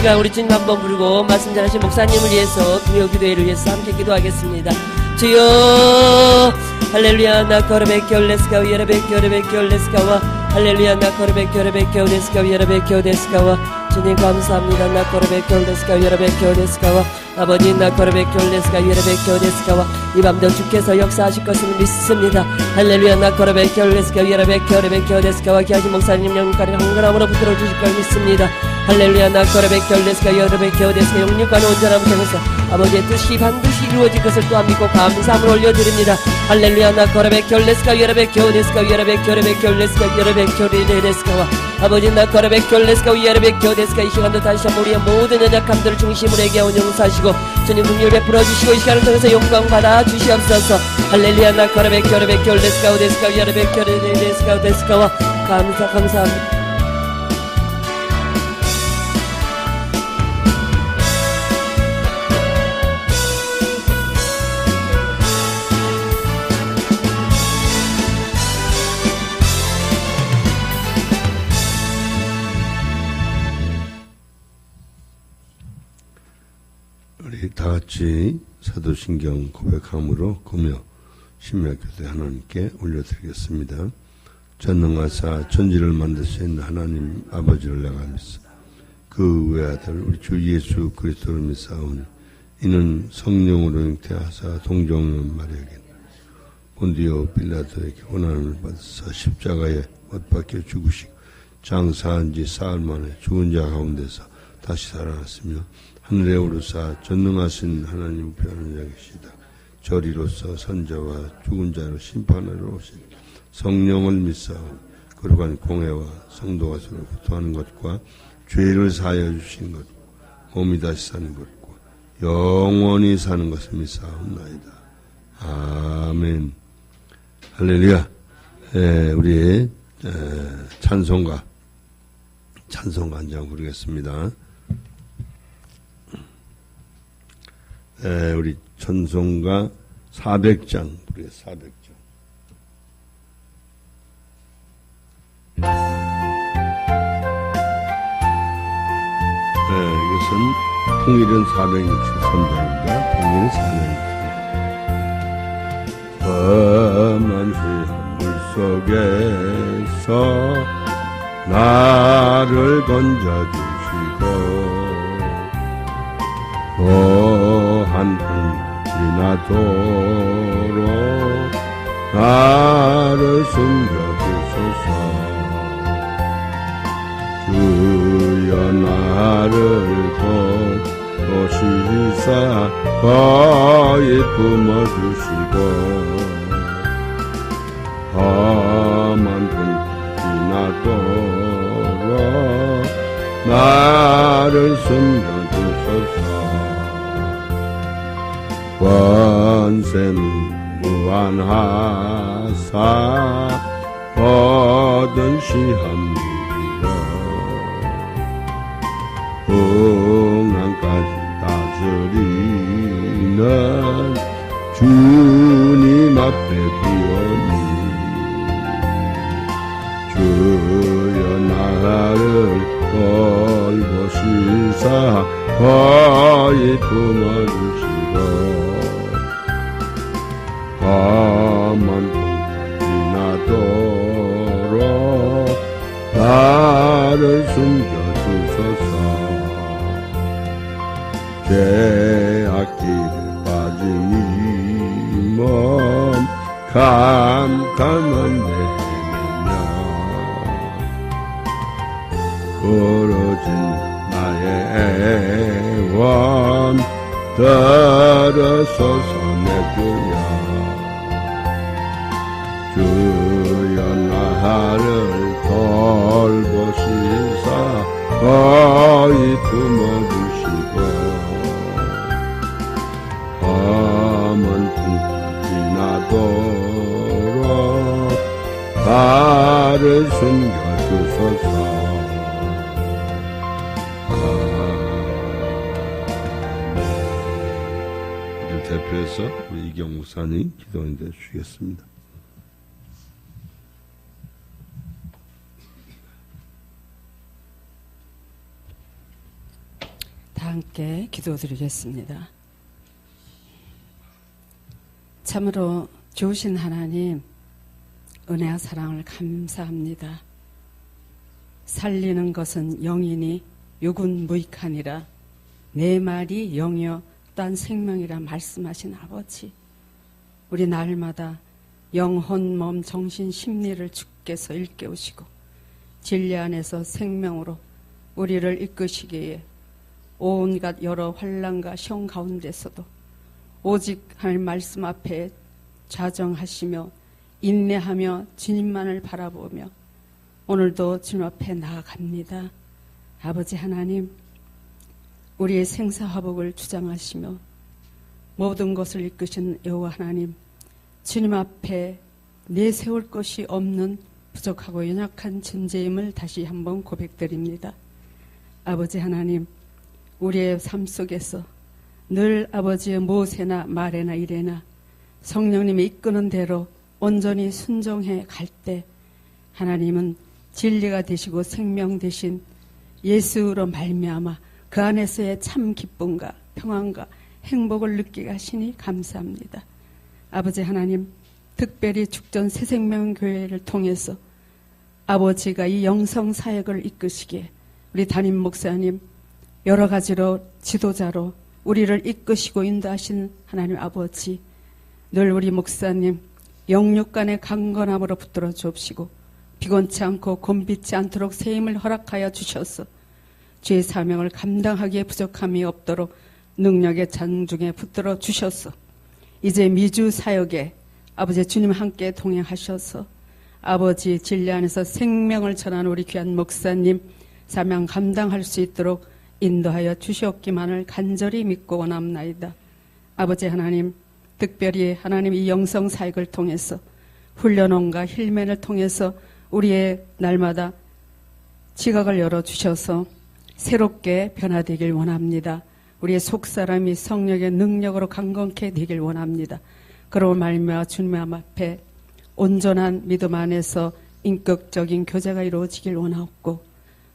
시간 우리 주님 한번 부르고 말씀 전하신 목사님을 위해서 금요기도회를 위해서 함께 기도하겠습니다. 주여 할렐루야 나 거르베교 레스가와 예레베교 레베교 레스가와 할렐루야 나 거르베교 레베교 레스가와 예레베교 레스가와 주님 감사합니다. 나 거르베교 레스가와 예레베교 레스가와 아버지 나 거르베교 레스가와 예레베교 레스가와 이 밤도 주께서 역사하실 것을 믿습니다. 할렐루야 나 거르베교 레스가와 예레베교 레베교 레스가와 귀하신 목사님 영육간에 한가람으로 붙들어 주실 걸 믿습니다. 할렐루야 나 거르베교 레스가와 예레베교 레스가와 영육간에 온전함을 통해서 아버지의 뜻이 반드시 이루어질 것을 또한 믿고 감사함을 올려드립니다. 할렐루야 나 거르베교 레스가와 예레베교 레스가와 예레베교 레베교 레스가와 예레베교 레스가와 아버지 나 거르베교 레스가와 예레베교 레스가와 이 시간도 다시 한번 우리의 모든 연약함들을 중심으로 얘기하고 용서하시고 주님 긍휼 베풀어 주시고 이 시간을 통해서 영광 받아 주시옵소서. 할렐루야 나 거르베교 레베교 레스가와 레스가와 예레베교 레스가와 레스가와 감사합니다. 우리 다 같이 사도신경 고백함으로 금요 신명기도에 하나님께 올려드리겠습니다. 전능하사 천지를 만드신 하나님 아버지를 내가 믿사 그 외아들 우리 주 예수 그리스도를 믿사오니 이는 성령으로 잉태하사 동정녀 마리아에게 본디오 빌라도에게 고난을 받으사 십자가에 못 박혀 죽으시고 장사한 지 사흘 만에 죽은 자 가운데서 다시 살아났으며 하늘에 오르사 전능하신 하나님 우편에 계시다. 저리로서 선자와 죽은 자를 심판하러 오신 성령을 믿사오니 거룩한 공회와 성도가 서로 교통하는 것과 죄를 사하여 주신 것과 몸이 다시 사는 것과 영원히 사는 것을 믿사옵나이다. 아멘. 할렐루야. 우리 찬송가 한 장 부르겠습니다. 우리 찬송가 400장 부르겠습니다. 400장. 이것은 통일은 463장입니다. 통일은 463장. 험한 시험물 속에서 나를 건져주시고 한 지나도록 나를 숨겨주소서. 주여 나를 돕으시사 거의 품어주시고 험한 지나도록 나를 숨겨주소서. 권세는 무한하사 모든 시험이라 풍랑까지 다스리는 주님 앞에 비오니 주여 나를 돌보시사 거의 품어주시고 험한 지나도록 나를 숨겨주소서. 죄악길에 빠진 이 몸 캄캄한 내 헤매며 부러진 나의 애원 들어서서 내 주여 나를 돌보시사 거의 품어주시고 험한 지나도록 나를 숨겨주소서. 대표해서 우리 이경 목사님 기도인데 주시겠습니다. 함께 기도드리겠습니다. 참으로 좋으신 하나님, 은혜와 사랑을 감사합니다. 살리는 것은 영이니 육은 무익하니라. 내 말이 영이요 딴 생명이라 말씀하신 아버지, 우리 날마다 영혼, 몸, 정신, 심리를 주께서 일깨우시고 진리 안에서 생명으로 우리를 이끄시기에 온갖 여러 환난과 시험 가운데서도 오직 하나님 말씀 앞에 좌정하시며 인내하며 주님만을 바라보며 오늘도 주님 앞에 나아갑니다. 아버지 하나님, 우리의 생사화복을 주장하시며 모든 것을 이끄신 여호와 하나님, 주님 앞에 내세울 것이 없는 부족하고 연약한 존재임을 다시 한번 고백드립니다. 아버지 하나님, 우리의 삶 속에서 늘 아버지의 모세나 말에나 일에나 성령님이 이끄는 대로 온전히 순종해 갈 때 하나님은 진리가 되시고 생명 되신 예수로 말미암아 그 안에서의 참 기쁨과 평안과 행복을 느끼게 하시니 감사합니다. 아버지 하나님, 특별히 죽전 새생명교회를 통해서 아버지가 이 영성 사역을 이끄시기에 우리 담임 목사님 여러 가지로 지도자로 우리를 이끄시고 인도하신 하나님 아버지, 늘 우리 목사님 영육간의 강건함으로 붙들어 주옵시고 피곤치 않고 곤비치 않도록 새 힘을 허락하여 주셔서 주의 사명을 감당하기에 부족함이 없도록 능력의 장중에 붙들어 주셔서 이제 미주 사역에 아버지 주님 함께 동행하셔서 아버지 진리 안에서 생명을 전하는 우리 귀한 목사님 사명 감당할 수 있도록 인도하여 주시옵기만을 간절히 믿고 원합나이다. 아버지 하나님, 특별히 하나님 이 영성 사역을 통해서 훈련원과 힐맨을 통해서 우리의 날마다 지각을 열어주셔서 새롭게 변화되길 원합니다. 우리의 속사람이 성령의 능력으로 강건케 되길 원합니다. 그러고 말미암아 주님 앞에 온전한 믿음 안에서 인격적인 교제가 이루어지길 원하옵고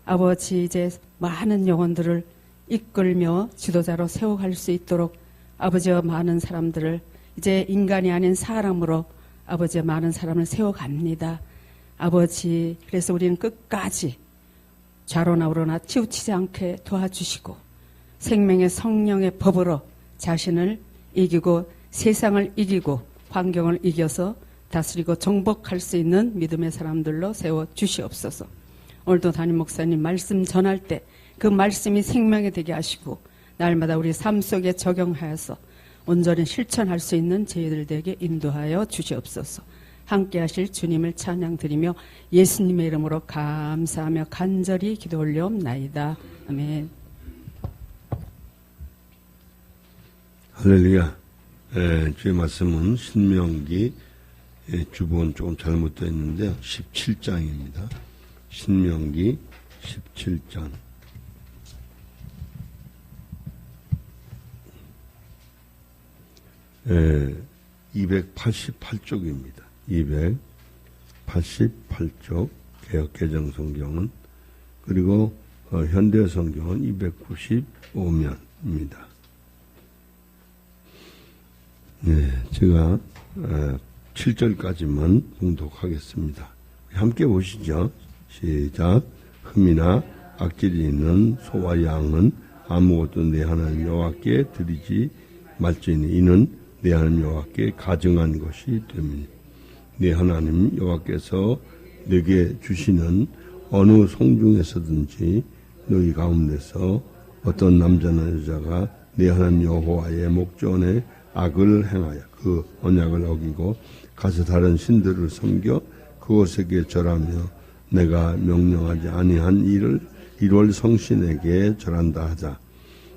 아버지 이제 많은 영혼들을 이끌며 지도자로 세워갈 수 있도록 아버지와 많은 사람들을 이제 인간이 아닌 사람으로 아버지와 많은 사람을 세워갑니다. 아버지, 그래서 우리는 끝까지 좌로나 우로나 치우치지 않게 도와주시고 생명의 성령의 법으로 자신을 이기고 세상을 이기고 환경을 이겨서 다스리고 정복할 수 있는 믿음의 사람들로 세워주시옵소서. 오늘도 담임 목사님 말씀 전할 때 그 말씀이 생명이 되게 하시고 날마다 우리 삶 속에 적용하여서 온전히 실천할 수 있는 저희들에게 인도하여 주시옵소서. 함께 하실 주님을 찬양드리며 예수님의 이름으로 감사하며 간절히 기도 올려옵나이다. 아멘. 할렐루야. 주의 말씀은 신명기 주본 조금 잘못되어 있는데요. 17장입니다. 신명기 17장. 288쪽입니다. 288쪽 개역개정 성경은, 그리고 현대 성경은 295면입니다. 제가 7절까지만 봉독하겠습니다. 함께 보시죠. 시작. 흠이나 악질이 있는 소와 양은 아무것도 내 하나님 여호와께 드리지 말지니 이는 내 하나님 여호와께 가증한 것이 됨이니 내 하나님 여호와께서 내게 주시는 어느 성중에서든지 너희 가운데서 어떤 남자나 여자가 내 하나님 여호와의 목전에 악을 행하여 그 언약을 어기고 가서 다른 신들을 섬겨 그것에게 절하며 내가 명령하지 아니한 일을 이룰 성신에게 절한다 하자.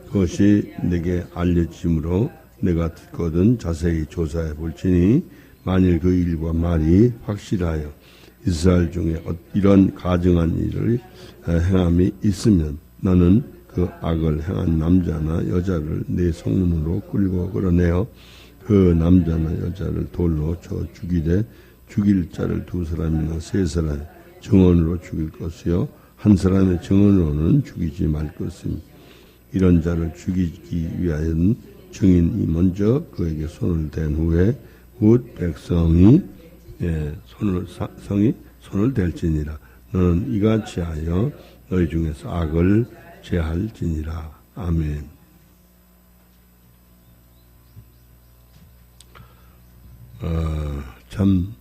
그것이 내게 알려짐으로 내가 듣거든 자세히 조사해 볼지니 만일 그 일과 말이 확실하여 이스라엘 중에 이런 가증한 일을 행함이 있으면 너는 그 악을 행한 남자나 여자를 내 성문으로 끌고 끌어내어 그 남자나 여자를 돌로 쳐 죽이되 죽일 자를 2사람이나 3사람 증언으로 죽일 것이요 한 사람의 증언으로는 죽이지 말 것입니다. 이런 자를 죽이기 위하여는 증인이 먼저 그에게 손을 댄 후에 곧 백성이 손을 댈지니라. 너는 이같이 하여 너희 중에서 악을 제할지니라. 아멘. 참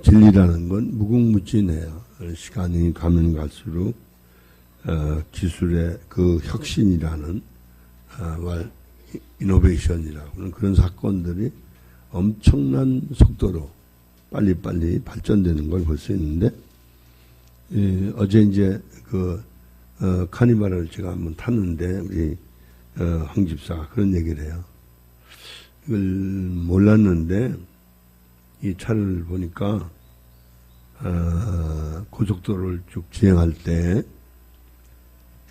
진리라는 건 무궁무진해요. 시간이 가면 갈수록 기술의 그 혁신이라는 이노베이션이라고 그런 사건들이 엄청난 속도로 빨리빨리 발전되는 걸 볼 수 있는데, 어제 이제 카니발을 제가 한번 탔는데, 우리 황 집사가 그런 얘기를 해요. 이걸 몰랐는데, 이 차를 보니까, 고속도로를 쭉 주행할 때,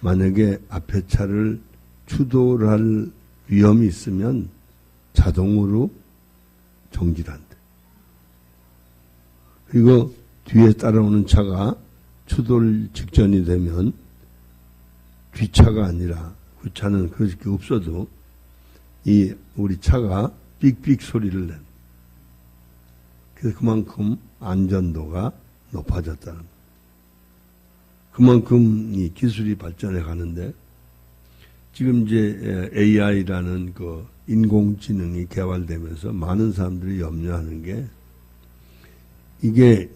만약에 앞에 차를 추돌 할 위험이 있으면 자동으로 정지를 한대. 그리고 뒤에 따라오는 차가 추돌 직전이 되면 뒷차가 아니라 그 차는 그렇게 없어도 이 우리 차가 삑삑 소리를 낸. 그래서 그만큼 안전도가 높아졌다는 거예요. 그만큼 이 기술이 발전해 가는데, 지금 이제 AI라는 그 인공지능이 개발되면서 많은 사람들이 염려하는 게, 이게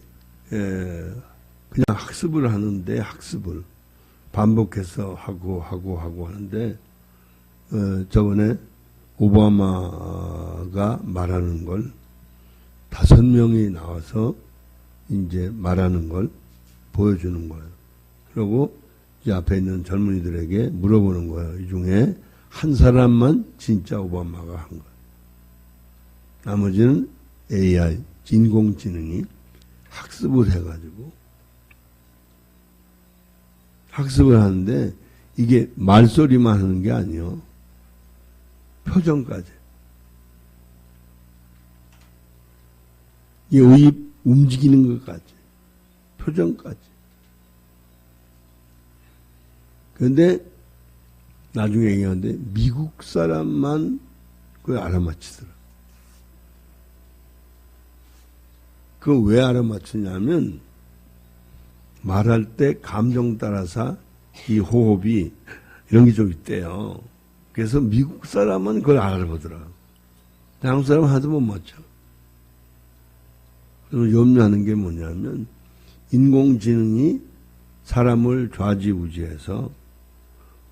그냥 학습을 하는데, 학습을 반복해서 하고 하는데, 저번에 오바마가 말하는 걸 5명이 나와서 이제 말하는 걸 보여주는 거예요. 그리고 이 앞에 있는 젊은이들에게 물어보는 거예요. 이 중에 한 사람만 진짜 오바마가 한 거예요. 나머지는 AI, 인공지능이 학습을 해가지고 학습을 하는데, 이게 말소리만 하는 게 아니요. 표정까지. 이 의입 움직이는 것까지. 표정까지. 그런데 나중에 얘기하는데 미국 사람만 그걸 알아맞히더라. 그거 왜 알아맞히냐면, 말할 때 감정 따라서 이 호흡이 이런 게 좀 있대요. 그래서 미국 사람은 그걸 알아보더라. 한국 사람은 하나도 못 맞춰. 그래서 염려하는 게 뭐냐면, 인공지능이 사람을 좌지우지해서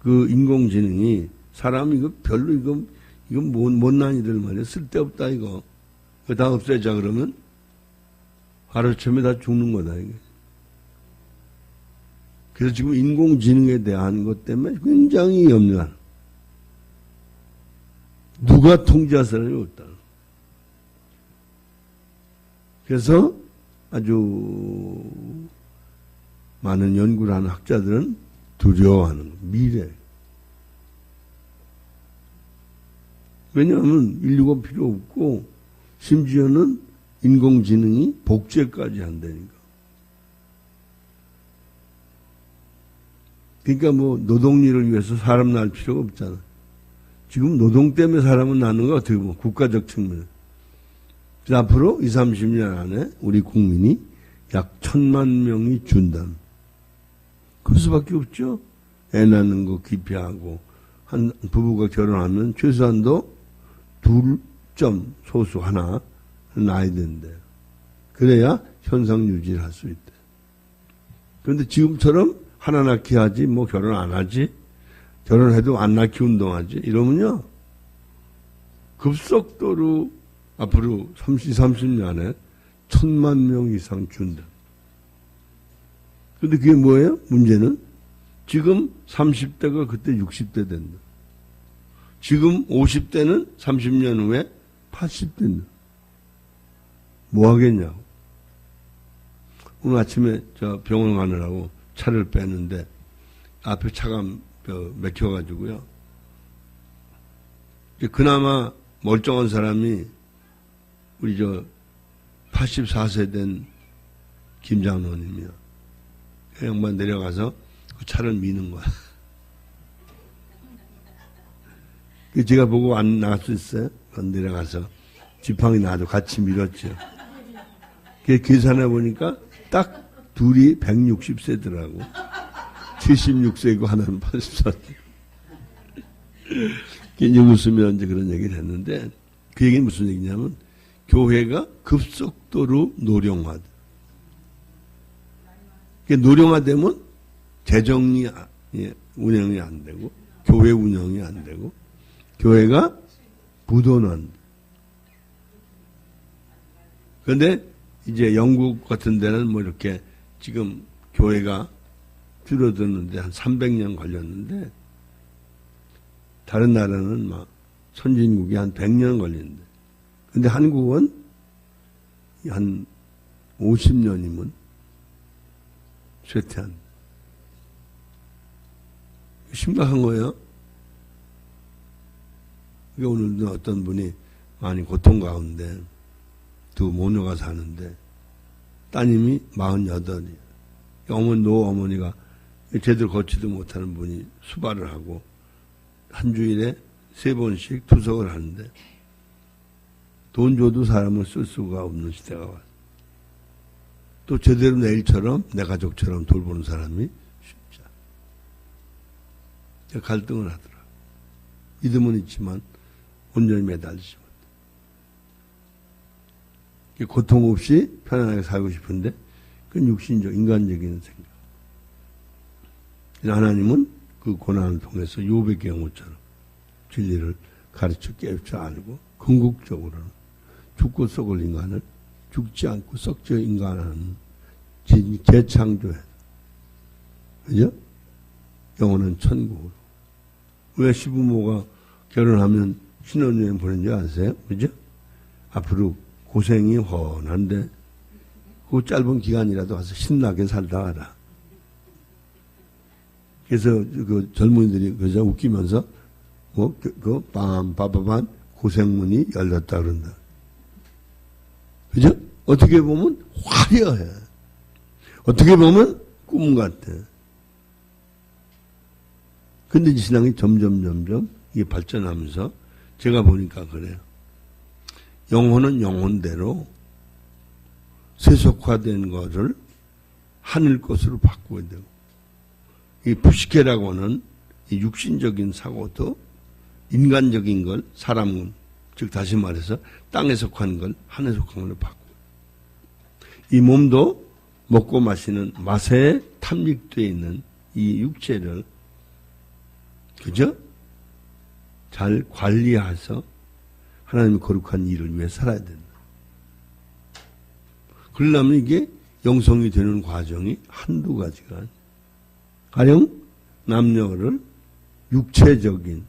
그 인공지능이 사람 이거 별로 이거 못난이들 말이야. 쓸데없다 이거. 그거 다 없애자 그러면 하루아침에 다 죽는 거다 이게. 그래서 지금 인공지능에 대한 것 때문에 굉장히 염려하는. 누가 통제할 사람이 없다. 그래서 아주 많은 연구를 하는 학자들은 두려워하는 미래. 왜냐하면 인류가 필요 없고, 심지어는 인공지능이 복제까지 한다니까. 그러니까 뭐 노동일을 위해서 사람 낳을 필요가 없잖아. 지금 노동 때문에 사람은 낳는 거 어떻게 보면 국가적 측면. 그래서 앞으로 20, 30년 안에 우리 국민이 약 1000만 명이 준다는. 그럴 수밖에 없죠. 애 낳는 거 기피하고, 한 부부가 결혼하면 최소한도 2점 소수 하나 낳아야 된대요. 그래야 현상 유지를 할 수 있대. 그런데 지금처럼 하나 낳기 하지, 뭐 결혼 안 하지, 결혼해도 안 낳기 운동하지, 이러면요, 급속도로 앞으로 30년에 1000만 명 이상 준다. 근데 그게 뭐예요? 문제는 지금 30대가 그때 60대 된다. 지금 50대는 30년 후에 80대 된다. 뭐 하겠냐고. 오늘 아침에 저 병원 가느라고 차를 뺐는데 앞에 차가 막혀가지고요. 그나마 멀쩡한 사람이 우리 저 84세 된 김장로님이요. 그 양반 내려가서 그 차를 미는 거야. 제가 보고 안 나갈 수 있어요? 내려가서 지팡이 나도 같이 밀었죠. 계산해 보니까 딱 둘이 160세더라고. 76세이고 하나는 84세. 이제 웃으면 이제 그런 얘기를 했는데 그 얘기는 무슨 얘기냐면 교회가 급속도로 노령화돼. 노령화되면 재정이 운영이 안 되고 교회 운영이 안 되고 교회가 부도난. 그런데 이제 영국 같은 데는 뭐 이렇게 지금 교회가 줄어드는데 한 300년 걸렸는데 다른 나라는 막 선진국이 한 100년 걸리는데 근데 한국은 한 50년이면 쇠퇴한. 심각한 거예요. 오늘도 어떤 분이 많이 고통 가운데 두 모녀가 사는데 따님이 48이에요. 어머니가 제대로 걷지도 못하는 분이 수발을 하고 한 주일에 3번씩 투석을 하는데 돈 줘도 사람을 쓸 수가 없는 시대가 왔어요. 또 제대로 내 일처럼 내 가족처럼 돌보는 사람이 쉽지 않아요. 갈등을 하더라. 믿음은 있지만 온전히 매달리지 못해. 고통 없이 편안하게 살고 싶은데 그건 육신적 인간적인 생각. 하나님은 그 고난을 통해서 욥의 경우처럼 진리를 가르쳐 깨우쳐 알고 궁극적으로는 죽고 썩을 인간을 죽지 않고 썩지 인간하는 재창조해. 그죠? 영혼은 천국으로. 왜 시부모가 결혼하면 신혼여행 보낸 줄 아세요? 그죠? 앞으로 고생이 훤한데 그 짧은 기간이라도 와서 신나게 살다 가라. 그래서 그 젊은이들이 그저 웃기면서 그 빰빠바반 고생문이 열렸다 그런다. 그죠? 어떻게 보면 화려해. 어떻게 보면 꿈 같아. 근데 이 신앙이 점점 이게 발전하면서 제가 보니까 그래요. 영혼은 영혼대로 세속화된 것을 하늘 것으로 바꾸어야 되고, 이 부시케라고 하는 이 육신적인 사고도 인간적인 걸 사람, 즉 다시 말해서 땅에 속한 걸 하늘에 속한 걸로 바꾸고, 이 몸도 먹고 마시는 맛에 탐닉되어 있는 이 육체를 그죠? 잘 관리해서 하나님의 거룩한 일을 위해 살아야 된다. 그러려면 이게 영성이 되는 과정이 한두 가지가 아니에요. 가령 남녀를 육체적인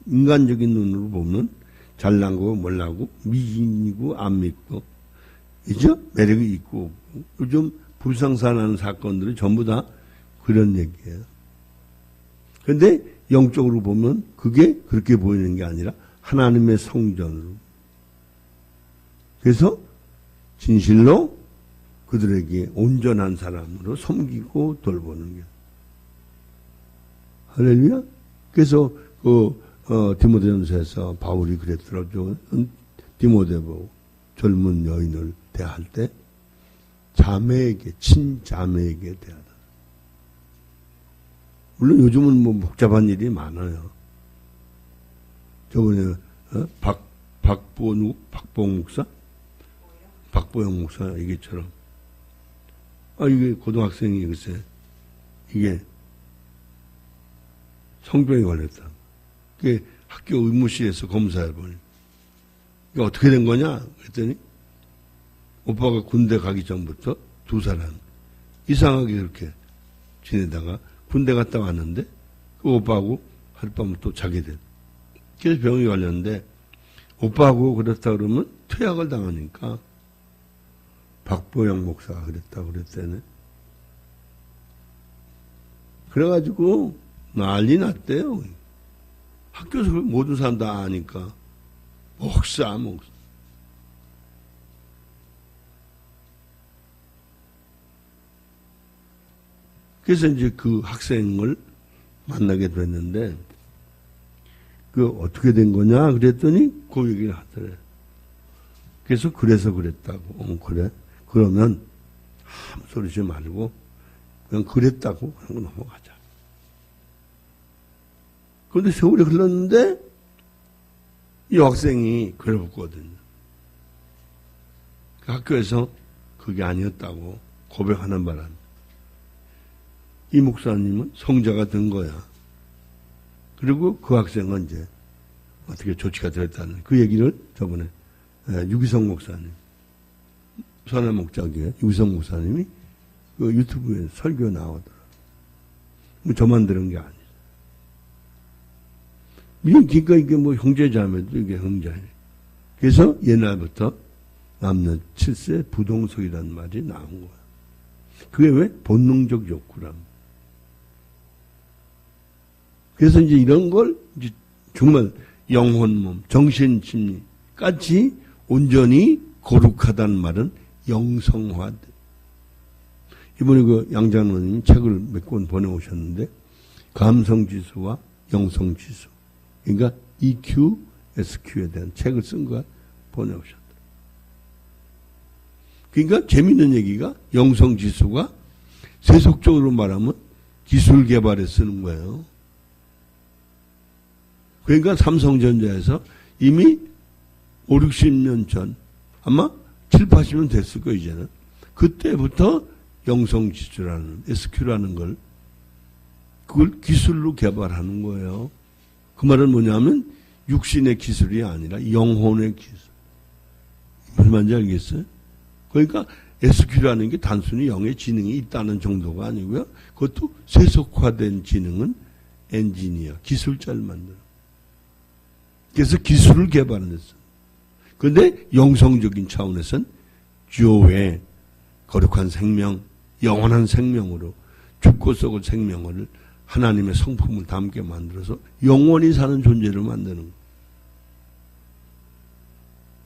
인간적인 눈으로 보면 잘난 거 몰라고 미인이고 안 믿고 그죠? 매력이 있고 없고 요즘 불상사하는 사건들이 전부 다 그런 얘기예요. 그런데 영적으로 보면 그게 그렇게 보이는 게 아니라 하나님의 성전으로. 그래서 진실로 그들에게 온전한 사람으로 섬기고 돌보는 게. 할렐루야. 그래서 디모데전서에서 바울이 그랬더라고요. 디모데 보고 젊은 여인을 대할 때 자매에게 친자매에게 대하다. 물론 요즘은 뭐 복잡한 일이 많아요. 저번에 박보영 목사, 박보영 목사 얘기처럼 이게 고등학생이 글쎄 이게 성병에 걸렸다. 그게 학교 의무실에서 검사해 보니 이게 어떻게 된 거냐 그랬더니 오빠가 군대 가기 전부터 두 사람 이상하게 그렇게 지내다가 군대 갔다 왔는데 그 오빠하고 하룻밤 또 자게 돼. 그래서 병이 걸렸는데 오빠하고 그랬다 그러면 퇴학을 당하니까 박보영 목사가 그랬다 그랬대네. 그래가지고 난리 났대요. 학교에서 모든 사람 다 아니까 목사. 그래서 이제 그 학생을 만나게 됐는데 그 어떻게 된 거냐 그랬더니 그 얘기를 하더래. 그래서 그랬다고. 그래. 그러면 아무 소리 하지 말고 그냥 그랬다고 하는 거 넘어가자. 그런데 세월이 흘렀는데 이 학생이 괴롭거든요. 그 학교에서 그게 아니었다고 고백하는 바람에 이 목사님은 성자가 된 거야. 그리고 그 학생은 이제 어떻게 조치가 되었다는 그 얘기를 저번에 유기성 목사님, 선한 목자교회 유기성 목사님이 그 유튜브에 설교 나오더라. 저만 들은 게 아니죠. 그러니까 이게 뭐 형제자매도 이게 형제예요. 그래서 옛날부터 남녀 7세 부동석이라는 말이 나온 거야. 그게 왜? 본능적 욕구란. 그래서 이제 이런 걸 이제 정말 영혼, 몸, 정신, 심리까지 온전히 거룩하다는 말은 영성화. 이번에 그 양장로님이 책을 몇 권 보내오셨는데 감성지수와 영성지수. 그러니까 EQ, SQ에 대한 책을 쓴 거 보내오셨다. 그러니까 재밌는 얘기가 영성지수가 세속적으로 말하면 기술 개발에 쓰는 거예요. 그러니까 삼성전자에서 이미 5, 60년 전 아마 7, 80년 됐을 거예요 이제는. 그때부터 영성지수라는 SQ라는 걸 그걸 기술로 개발하는 거예요. 그 말은 뭐냐면 육신의 기술이 아니라 영혼의 기술. 무슨 말인지 알겠어요? 그러니까 SQ라는 게 단순히 영의 지능이 있다는 정도가 아니고요. 그것도 세속화된 지능은 엔지니어, 기술자를 만드는. 그래서 기술을 개발했어요. 그런데 영성적인 차원에서는 교회, 거룩한 생명, 영원한 생명으로 죽고 썩을 생명을 하나님의 성품을 담게 만들어서 영원히 사는 존재를 만드는 거예요.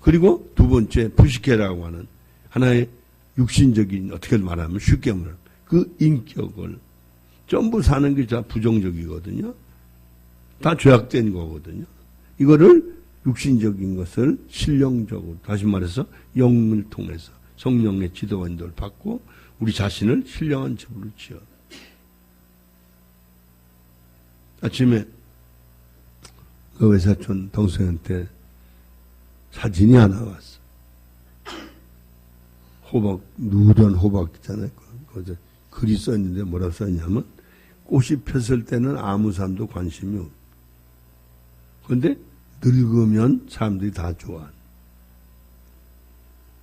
그리고 두 번째 푸시케라고 하는 하나의 육신적인 어떻게 말하면 쉽게 말하면 그 인격을 전부 사는 게 다 부정적이거든요. 다 죄악된 거거든요. 이거를 육신적인 것을 신령적으로 다시 말해서 영을 통해서 성령의 지도와 인도를 받고 우리 자신을 신령한 집으로 지어. 아침에 그 외사촌 동생한테 사진이 하나 왔어. 호박, 누런 호박 있잖아요. 거기서 글이 써있는데 뭐라고 써있냐면 꽃이 폈을 때는 아무 사람도 관심이 없고 그런데 늙으면 사람들이 다 좋아하는.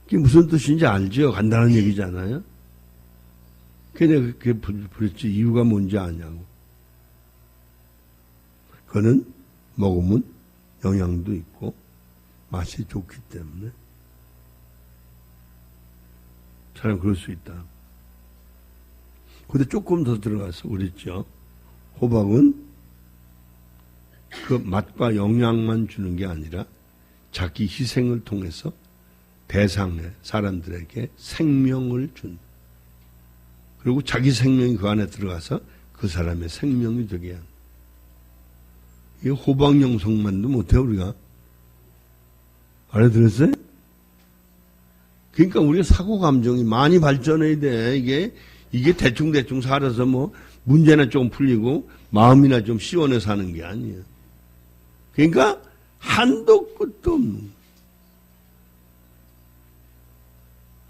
그게 무슨 뜻인지 알죠? 간단한 얘기잖아요. 그냥 그게 그랬지 이유가 뭔지 아냐고. 그거는 먹으면 영양도 있고 맛이 좋기 때문에 사람 그럴 수 있다. 근데 조금 더 들어가서 그랬죠. 호박은 그 맛과 영양만 주는 게 아니라 자기 희생을 통해서 대상에 사람들에게 생명을 준. 그리고 자기 생명이 그 안에 들어가서 그 사람의 생명이 되게 한. 이 호박 영성만도 못해요 우리가. 알아들었어요? 그러니까 우리가 사고 감정이 많이 발전해야 돼. 이게 대충 살아서 뭐 문제나 좀 풀리고 마음이나 좀 시원해 사는 게 아니에요. 그러니까 한도 끝도 없는.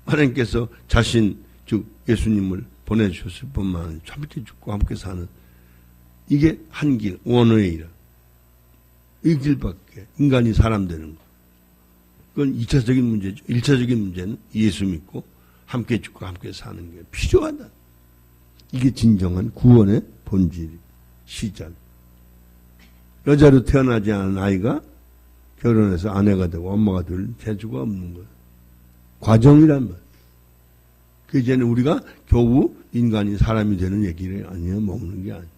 하나님께서 자신 즉 예수님을 보내주셨을 뿐만 아니라 함께 죽고 함께 사는 이게 한 길, 원웨이라. 이 길밖에 인간이 사람 되는 거. 그건 2차적인 문제죠. 1차적인 문제는 예수 믿고 함께 죽고 함께 사는 게 필요하다. 이게 진정한 구원의 본질, 시작. 여자로 태어나지 않은 아이가 결혼해서 아내가 되고 엄마가 될 재주가 없는 거예요. 과정이란 말. 그 이제는 우리가 겨우 인간이 사람이 되는 얘기를 아니에요. 먹는 게 아니에요.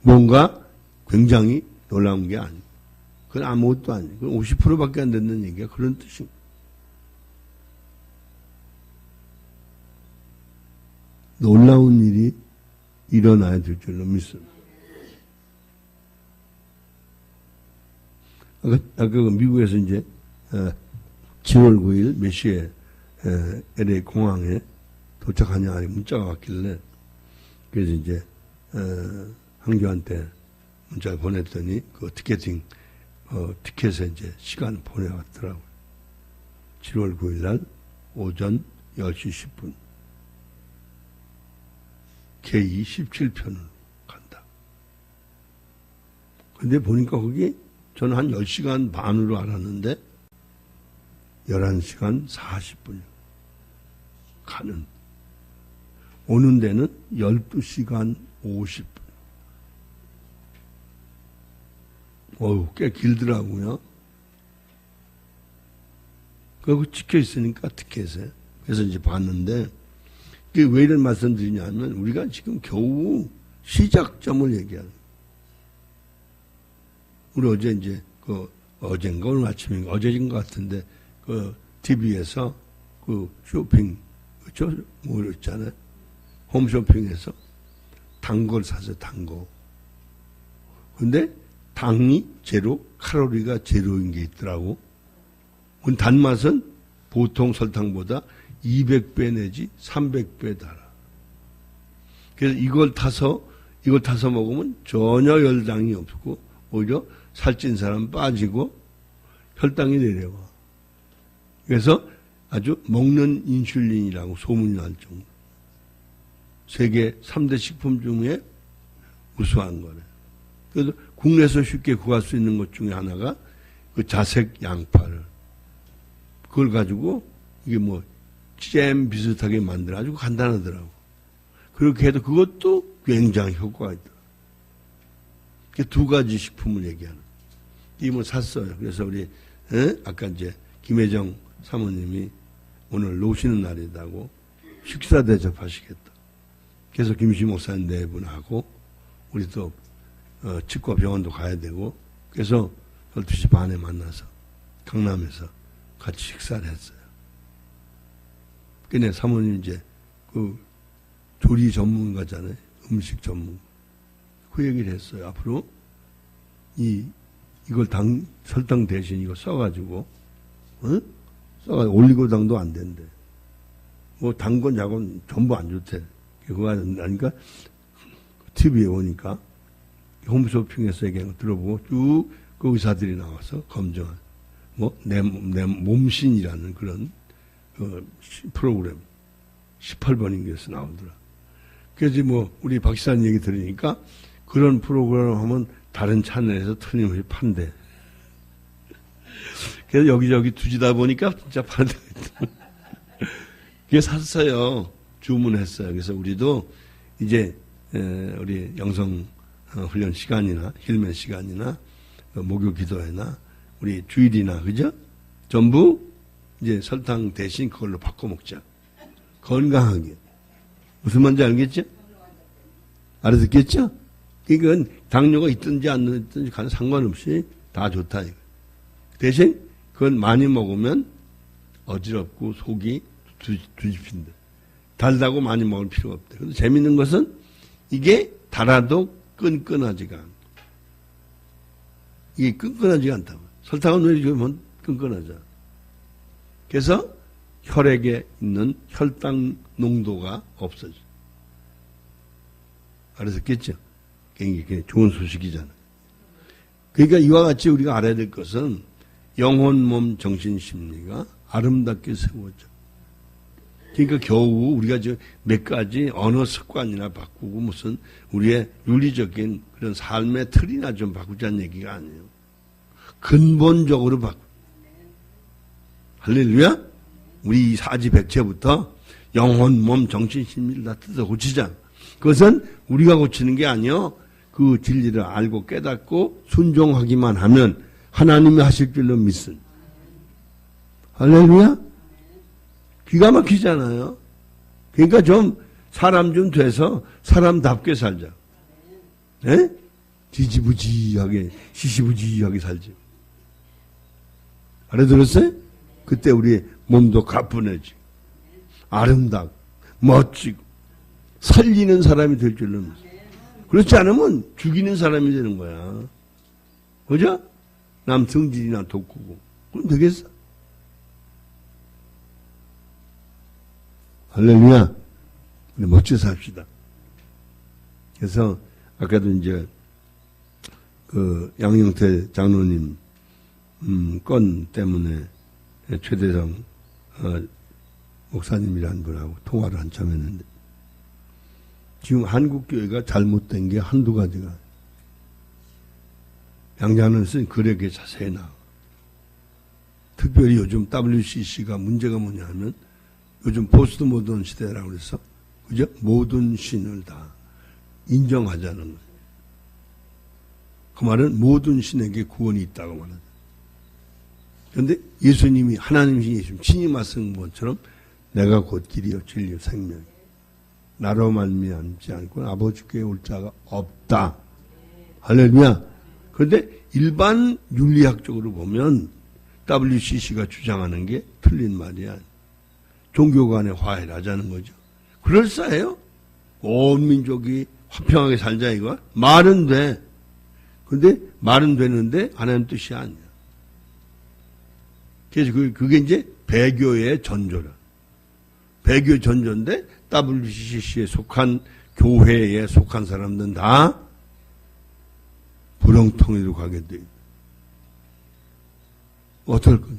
뭔가 굉장히 놀라운 게 아니에요. 그건 아무것도 아니에요. 그건 50%밖에 안 된다는 얘기가 그런 뜻입니다. 놀라운 일이 일어나야 될 줄로 믿습니다. 아까 미국에서 이제 7월 9일 몇 시에 LA 공항에 도착하냐 하니 문자가 왔길래 그래서 이제 한교한테 문자를 보냈더니 그 티켓에 이제 시간 보내왔더라고요. 7월 9일 날 오전 10시 10분 K 17편으로 간다. 근데 보니까 거기 저는 한 10시간 반으로 알았는데 11시간 40분 가는. 오는 데는 12시간 50분. 어우, 꽤 길더라고요. 그거 찍혀 있으니까 티켓에. 그래서 이제 봤는데, 그게 왜 이런 말씀 드리냐면, 우리가 지금 겨우 시작점을 얘기하는. 우리 어제 이제, 어젠가 오늘 아침인가, 어제인 것 같은데, TV에서 쇼핑, 그쵸? 뭐 있잖아요. 홈쇼핑에서 단 걸 사서 단 거. 근데 당이 제로, 칼로리가 제로인 게 있더라고. 단맛은 보통 설탕보다 200배 내지 300배 달아. 그래서 이걸 타서 먹으면 전혀 열당이 없고, 오히려 살찐 사람 빠지고 혈당이 내려와. 그래서 아주 먹는 인슐린이라고 소문이 날 정도. 세계 3대 식품 중에 우수한 거래. 그래서 국내에서 쉽게 구할 수 있는 것 중에 하나가 그 자색 양파를. 그걸 가지고 이게 뭐 잼 비슷하게 만들어가지고 간단하더라고. 그렇게 해도 그것도 굉장히 효과가 있더라고. 두 가지 식품을 얘기하는. 이걸 샀어요. 그래서 우리, 아까 이제 김혜정 사모님이 오늘 노시는 날이다고 식사 대접하시겠다. 그래서 김시 목사님 네 분하고 우리 또 치과 병원도 가야 되고 그래서 12시 반에 만나서 강남에서 같이 식사를 했어요. 근데 사모님 이제 그 조리 전문가잖아요. 음식 전문가. 그 얘기를 했어요. 앞으로 이걸 설탕 대신 이거 써가지고 써가지고 올리고당도 안 된대. 뭐 단 건 약은 전부 안 좋대. 그거 하니까 TV에 오니까 홈쇼핑에서 얘기한 거 들어보고 쭉 그 의사들이 나와서 검증한 내 몸신이라는 그런 프로그램 18번 인기에서 나오더라. 그래서 우리 박 시사님 얘기 들으니까 그런 프로그램 하면 다른 채널에서 틀림없이 판대. 그래서 여기저기 두지다 보니까 진짜 판대. 그래서 샀어요. 주문했어요. 그래서 우리도 이제 우리 영성 훈련 시간이나 힐맨 시간이나 목요 기도회나 우리 주일이나 그죠? 전부 이제 설탕 대신 그걸로 바꿔 먹자. 건강하게. 무슨 말인지 알겠죠? 알아듣겠죠? 이건 당뇨가 있든지 안 있든지 상관없이 다 좋다. 이거. 대신 그건 많이 먹으면 어지럽고 속이 뒤집힌다. 달다고 많이 먹을 필요가 없대. 그런데 재밌는 것은 이게 달아도 끈끈하지가 않고. 이게 끈끈하지가 않다고. 설탕은 왜 이렇게 끈끈하죠? 그래서 혈액에 있는 혈당 농도가 없어져. 알아듣겠죠? 굉장히 좋은 소식이잖아요. 그러니까 이와 같이 우리가 알아야 될 것은 영혼, 몸, 정신, 심리가 아름답게 세워져. 그러니까 겨우 우리가 몇 가지 언어 습관이나 바꾸고 무슨 우리의 윤리적인 그런 삶의 틀이나 좀 바꾸자는 얘기가 아니에요. 근본적으로 바꾸. 할렐루야? 우리 이 사지백체부터 영혼, 몸, 정신, 심리를 다 뜯어 고치자. 그것은 우리가 고치는 게 아니요. 그 진리를 알고 깨닫고 순종하기만 하면 하나님이 하실 줄로 믿습니다. 할렐루야? 기가 막히잖아요. 그러니까 좀 사람 좀 돼서 사람답게 살자. 예? 지지부지하게 시시부지하게 살지. 알아들었어요? 그때 우리 몸도 가뿐해지고 아름답고 멋지고 살리는 사람이 될 줄로 믿습니다. 그렇지 않으면 죽이는 사람이 되는 거야. 그죠? 남 성질이나 돋구고. 그럼 되겠어? 할렐루야. 우리 멋져 삽시다. 그래서 아까도 이제 그 양영태 장로님 건 때문에 최대성 목사님이라는 분하고 통화를 한참 했는데 지금 한국교회가 잘못된 게 한두 가지가 양장로는 쓴 글에 그게 자세히 나와. 특별히 요즘 WCC가 문제가 뭐냐면 요즘 포스트 모던 시대라고 그래서 그죠? 모든 신을 다 인정하자는 거예요. 그 말은 모든 신에게 구원이 있다고 말하죠. 그런데 예수님이 하나님이신 예수님 친히 말씀한 것처럼 내가 곧 길이요 진리요 생명이 나로 말미암지 않고 아버지께 올 자가 없다. 할렐루야. 그런데 일반 윤리학적으로 보면 WCC가 주장하는 게 틀린 말이야. 종교 간의 화해를 하자는 거죠. 그럴싸해요. 온 민족이 화평하게 살자 이거. 말은 돼. 근데 말은 되는데 하나님 뜻이 아니야. 그래서 그게 이제 배교의 전조라. 배교 전조인데 WCC에 속한 교회에 속한 사람들은 다 불형통일로 가게 돼. 어떨 거냐.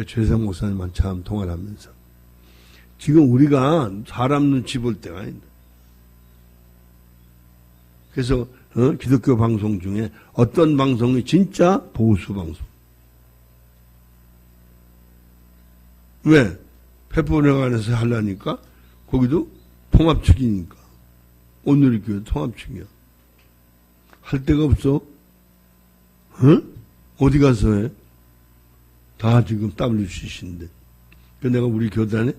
최성 목사님만 참 통화를 하면서 지금 우리가 사람 눈치 볼 때가 아니다. 그래서 기독교 방송 중에 어떤 방송이 진짜 보수 방송. 왜? 페퍼내관에서 하려니까 거기도 통합측이니까. 오늘의 교회 통합측이야. 할 데가 없어. 어디 가서 해? 다 지금 WCC인데. 그 내가 우리 교단에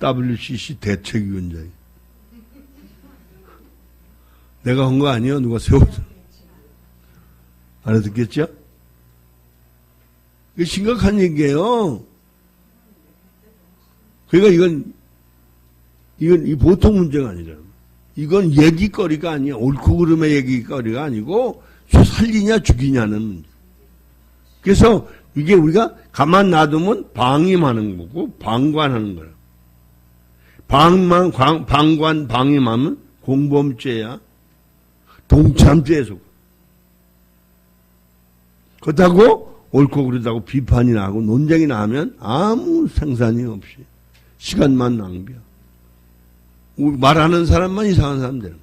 WCC 대책위원장이야. 내가 한 거 아니야? 누가 세웠어? 알아듣겠죠? 이게 심각한 얘기예요. 그러니까 이건 이 보통 문제가 아니라 이건 얘기거리가 아니야. 옳고 그름의 얘기거리가 아니고 살리냐 죽이냐는 문제. 그래서 이게 우리가 가만 놔두면 방임하는 거고 방관하는 거야. 방관 방임하면 공범죄야. 동참죄에 속아. 그렇다고 옳고 그르다고 비판이 나고 논쟁이 나면 아무 생산이 없이 시간만 낭비야. 말하는 사람만 이상한 사람 되는 거야.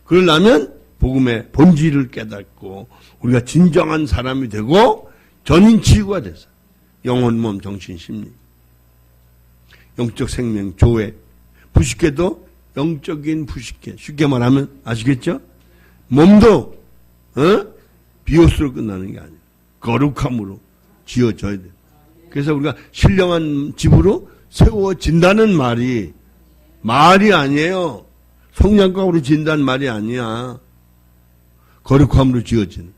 그러려면 복음의 본질을 깨닫고 우리가 진정한 사람이 되고 전인치유가 돼서 영혼, 몸, 정신, 심리 영적 생명, 조회 부식회도 영적인 부식회 쉽게 말하면 아시겠죠? 몸도 비옷으로 끝나는 게 아니에요. 거룩함으로 지어져야 돼요. 그래서 우리가 신령한 집으로 세워진다는 말이 아니에요. 성냥갑으로 진다는 말이 아니야. 거룩함으로 지어지는.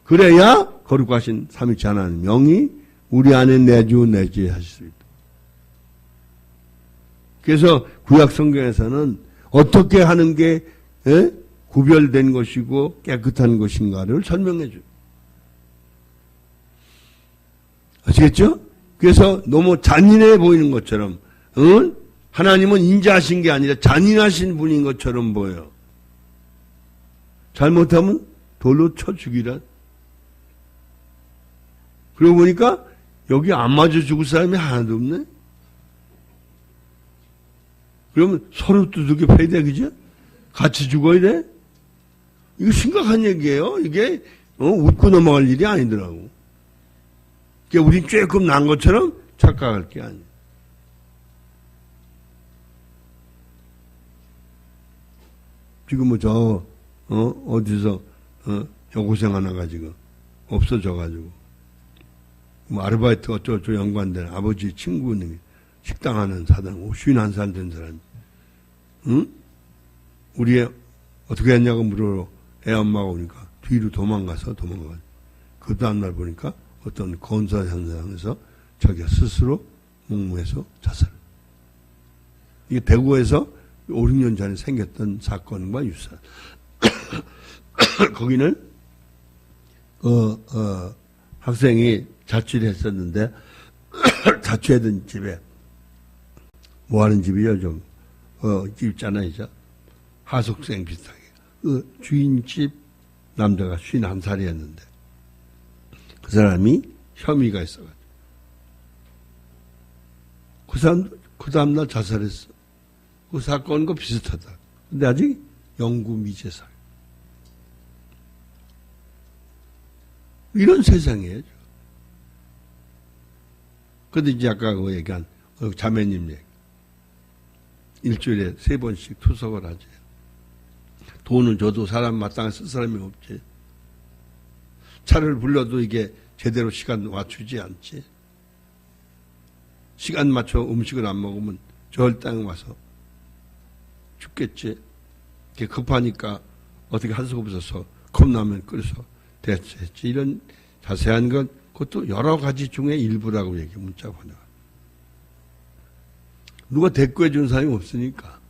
그래야 거룩하신 삼위일체 하나님 영이 우리 안에 내주하실 수 있다. 그래서 구약 성경에서는 어떻게 하는 게 구별된 것이고 깨끗한 것인가를 설명해 줘요. 아시겠죠? 그래서 너무 잔인해 보이는 것처럼 하나님은 인자하신 게 아니라 잔인하신 분인 것처럼 보여요. 잘못하면 돌로 쳐 죽이라. 그러고 보니까 여기 안 맞아 죽을 사람이 하나도 없네. 그러면 서로 두들겨 패야 돼, 그죠? 같이 죽어야 돼? 이거 심각한 얘기예요. 이게 웃고 넘어갈 일이 아니더라고. 그러니까 우린 조금 난 것처럼 착각할 게 아니에요. 지금 어디서 여고생 하나 가지고 없어져가지고 아르바이트 어쩌고저쩌고 연관된 아버지 친구는 식당 하는 사장 51살 된 사람 우리 애 어떻게 했냐고 물어 애 엄마가 오니까 뒤로 도망가서 그 다음날 보니까 어떤 건설 현장에서 자기가 스스로 목무해서 자살. 이게 대구에서 5, 6년 전에 생겼던 사건과 유사한. 거기는 학생이 자취를 했었는데, 자취하던 집에, 뭐 하는 집이요, 좀, 집 있잖아요, 이제. 하숙생 비슷하게. 주인집 남자가 51살이었는데, 그 사람이 혐의가 있어가지고. 그 사람도 그 다음날 자살했어. 그 사건과 비슷하다. 근데 아직 영구 미제살. 이런 세상이에요. 근데 이제 아까 그 얘기한 자매님 얘기. 일주일에 3번씩 투석을 하지. 돈을 줘도 사람 마땅히 쓸 사람이 없지. 차를 불러도 이게 제대로 시간 맞추지 않지. 시간 맞춰 음식을 안 먹으면 저 혈당 와서 죽겠지. 이게 급하니까 어떻게 할 수가 없어서 컵라면 끓여서 대처했지. 이런 자세한 건 그것도 여러 가지 중에 일부라고 얘기 문자 보내가. 누가 대꾸해 준 사람이 없으니까.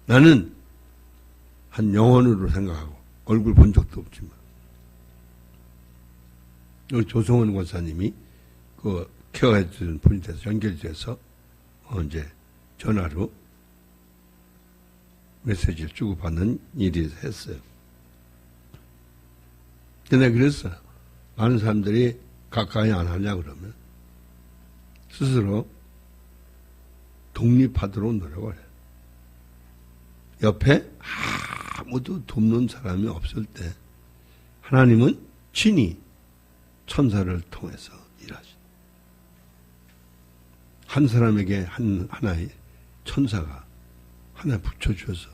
나는 한 영혼으로 생각하고 얼굴 본 적도 없지만 여기 조성원 권사님이 그 케어해 주는 분이 돼서 연결이 돼서 이제 전화로 메시지를 주고받는 일이 했어요. 근데 그랬어요. 많은 사람들이 가까이 안 하냐 그러면 스스로 독립하도록 노력을 해요. 옆에 아무도 돕는 사람이 없을 때 하나님은 친히 천사를 통해서 일하신다. 한 사람에게 하나의 천사가 하나 붙여주어서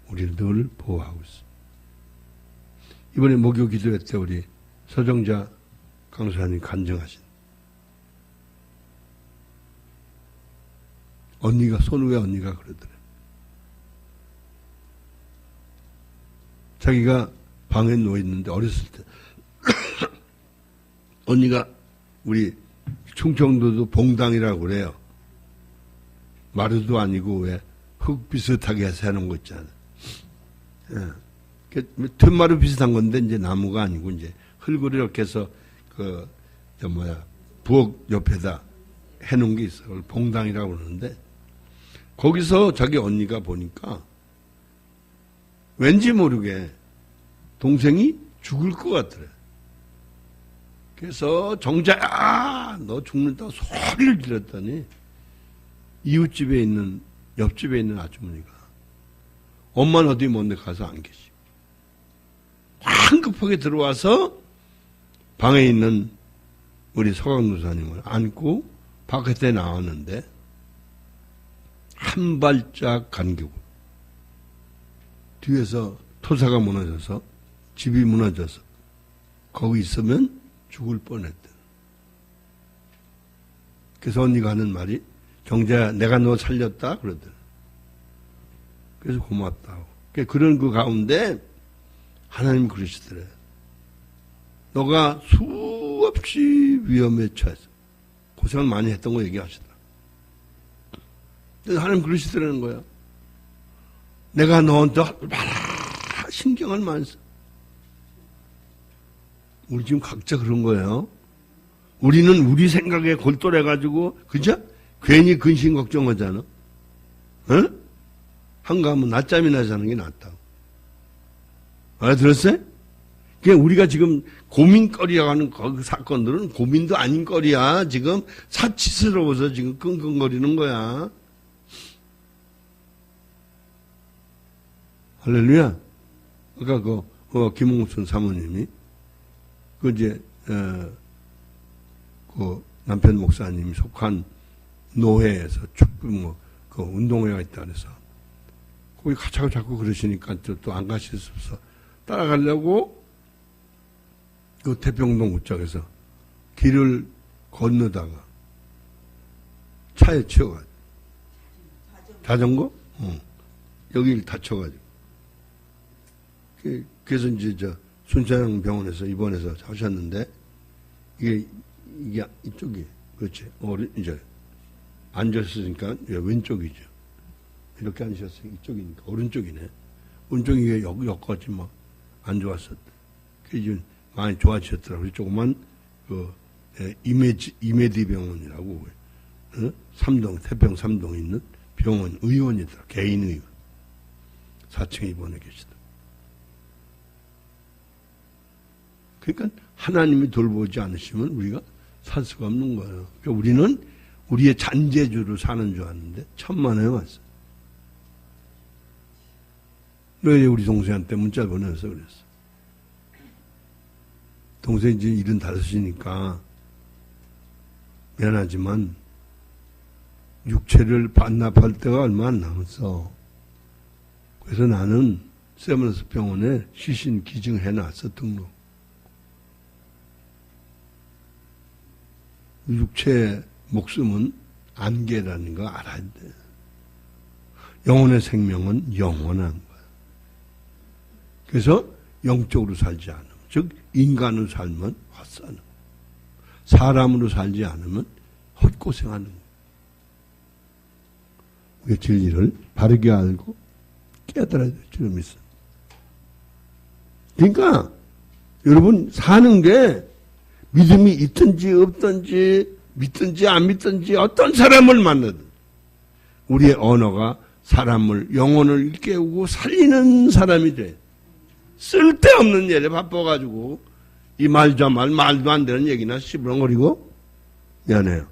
우리를 늘 보호하고 있습니다. 이번에 목요 기도회 때 우리 서정자 강사님 간증하신 언니가 손후에 언니가 그러더래요. 자기가 방에 누워있는데 어렸을 때 언니가 우리 충청도도 봉당이라고 그래요. 마루도 아니고 왜 흙 비슷하게 해서 해놓은 거 있잖아요. 예. 툇마루 비슷한 건데 이제 나무가 아니고 이제 흙을 이렇게 해서 부엌 옆에다 해놓은 게 있어요. 그걸 봉당이라고 그러는데 거기서 자기 언니가 보니까 왠지 모르게 동생이 죽을 것 같더래. 그래서 정자야 너 죽는다고 소리를 질렀더니 이웃집에 있는 옆집에 있는 아주머니가 엄마는 어디 먼데 가서 안 계시고 황급하게 들어와서 방에 있는 우리 서강도사님을 안고 바깥에 나왔는데 한 발짝 간격으로 뒤에서 토사가 무너져서 집이 무너져서 거기 있으면 죽을 뻔했대. 그래서 언니가 하는 말이 정자야 내가 너 살렸다 그러더라. 그래서 고맙다고. 그런 그 가운데 하나님 그러시더래. 너가 수없이 위험에 처해서 고생을 많이 했던 거 얘기하시더라. 그래서 하나님 그러시더라는 거야. 내가 너한테 얼마나 신경을 많이 써. 우리 지금 각자 그런 거예요. 우리는 우리 생각에 골똘해가지고, 그죠? 괜히 근심 걱정하잖아. 응? 한가하면 낮잠이나 자는 게 낫다고. 알아들었어요? 그냥 우리가 지금 고민거리라고 하는 그 사건들은 고민도 아닌 거리야. 지금 사치스러워서 지금 끙끙거리는 거야. 할렐루야. 아까 김홍순 사모님이 그 남편 목사님이 속한 노회에서 그 운동회가 있다 그래서 거기 가자고 자꾸 그러시니까 또 안 가실 수 없어. 따라가려고 그 태평동 그쪽에서 길을 건너다가 차에 치여가지고 자전거? 여기를 다쳐가지고 그래서 이제 순천향 병원에서 입원해서 하셨는데 이게 이쪽이 그렇지. 이제 앉았으니까 왼쪽이죠. 이렇게 앉으셨으니까 이쪽이니까 오른쪽이네. 오른쪽이 여기까지 막 안 좋았었다. 그게 많이 좋아지셨더라고요. 조그만 이메디 병원이라고 삼동 태평 삼동에 있는 병원 의원이더라. 개인 의원. 4층에 입원해 계시다. 그러니까 하나님이 돌보지 않으시면 우리가 살 수가 없는 거예요. 그러니까 우리는 우리의 잔재주로 사는 줄 아는데 천만에 왔어. 왜 우리 동생한테 문자 보내서 그랬어. 동생이 이제 75이니까 미안하지만 육체를 반납할 때가 얼마 안 남았어. 그래서 나는 세브란스 병원에 시신 기증해놨어, 등록. 육체의 목숨은 안개라는 거 알아야 돼. 영혼의 생명은 영원한 거야. 그래서 영적으로 살지 않으면, 즉 인간으로 살면 헛사는, 사람으로 살지 않으면 헛고생하는 거야. 우리가 진리를 바르게 알고 깨달아야 될 줄 믿습니다. 그러니까 여러분 사는 게 믿음이 있든지 없든지 믿든지 안 믿든지 어떤 사람을 만나든 우리의 언어가 사람을 영혼을 깨우고 살리는 사람이 돼. 쓸데없는 일에 바빠가지고 이 말 저 말도 안 되는 얘기나 씹으렁거리고 미안해요.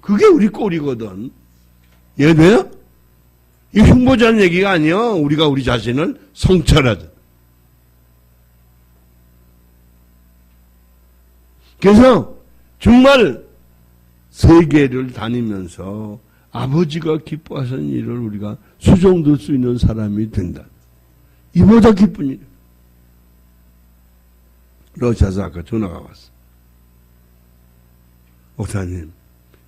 그게 우리 꼴이거든. 이해돼요? 이 흉보자는 얘기가 아니요. 우리가 우리 자신을 성찰하자. 그래서 정말 세계를 다니면서 아버지가 기뻐하시는 일을 우리가 수종들 수 있는 사람이 된다. 이보다 기쁜 일. 러시아에서 아까 전화가 왔어. 목사님,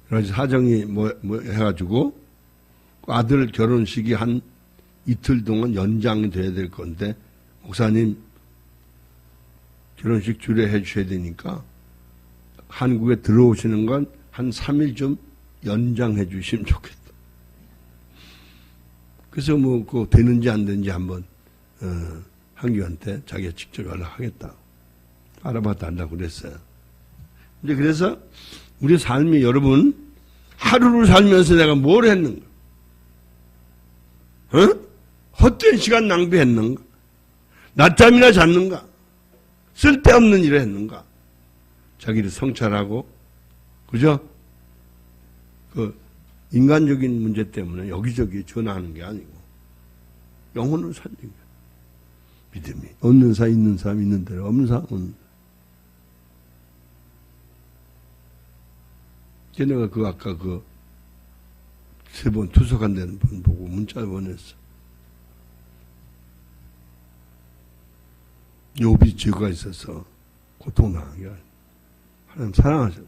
여러 가지 사정이 뭐 해가지고 아들 결혼식이 한 이틀 동안 연장이 돼야 될 건데 목사님 결혼식 주례해 주셔야 되니까 한국에 들어오시는 건 한 3일 좀 연장해 주시면 좋겠다. 그래서 뭐 그거 되는지 안 되는지 한번 한규한테 자기가 직접 연락하겠다. 알아봤다 한다고 그랬어요. 이제 그래서 우리 삶이 여러분 하루를 살면서 내가 뭘 했는가? 헛된 시간 낭비했는가? 낮잠이나 잤는가? 쓸데없는 일을 했는가? 자기를 성찰하고, 그죠? 인간적인 문제 때문에 여기저기 전화하는 게 아니고, 영혼을 살린 거야. 믿음이. 없는 사람, 있는 사람, 있는 대로, 없는 사람, 없는 대로. 걔네가 아까 3번 투석한다는 분 보고 문자를 보냈어. 욥이 죄가 있어서 고통당한 게 아니야. 하나님 사랑하셔서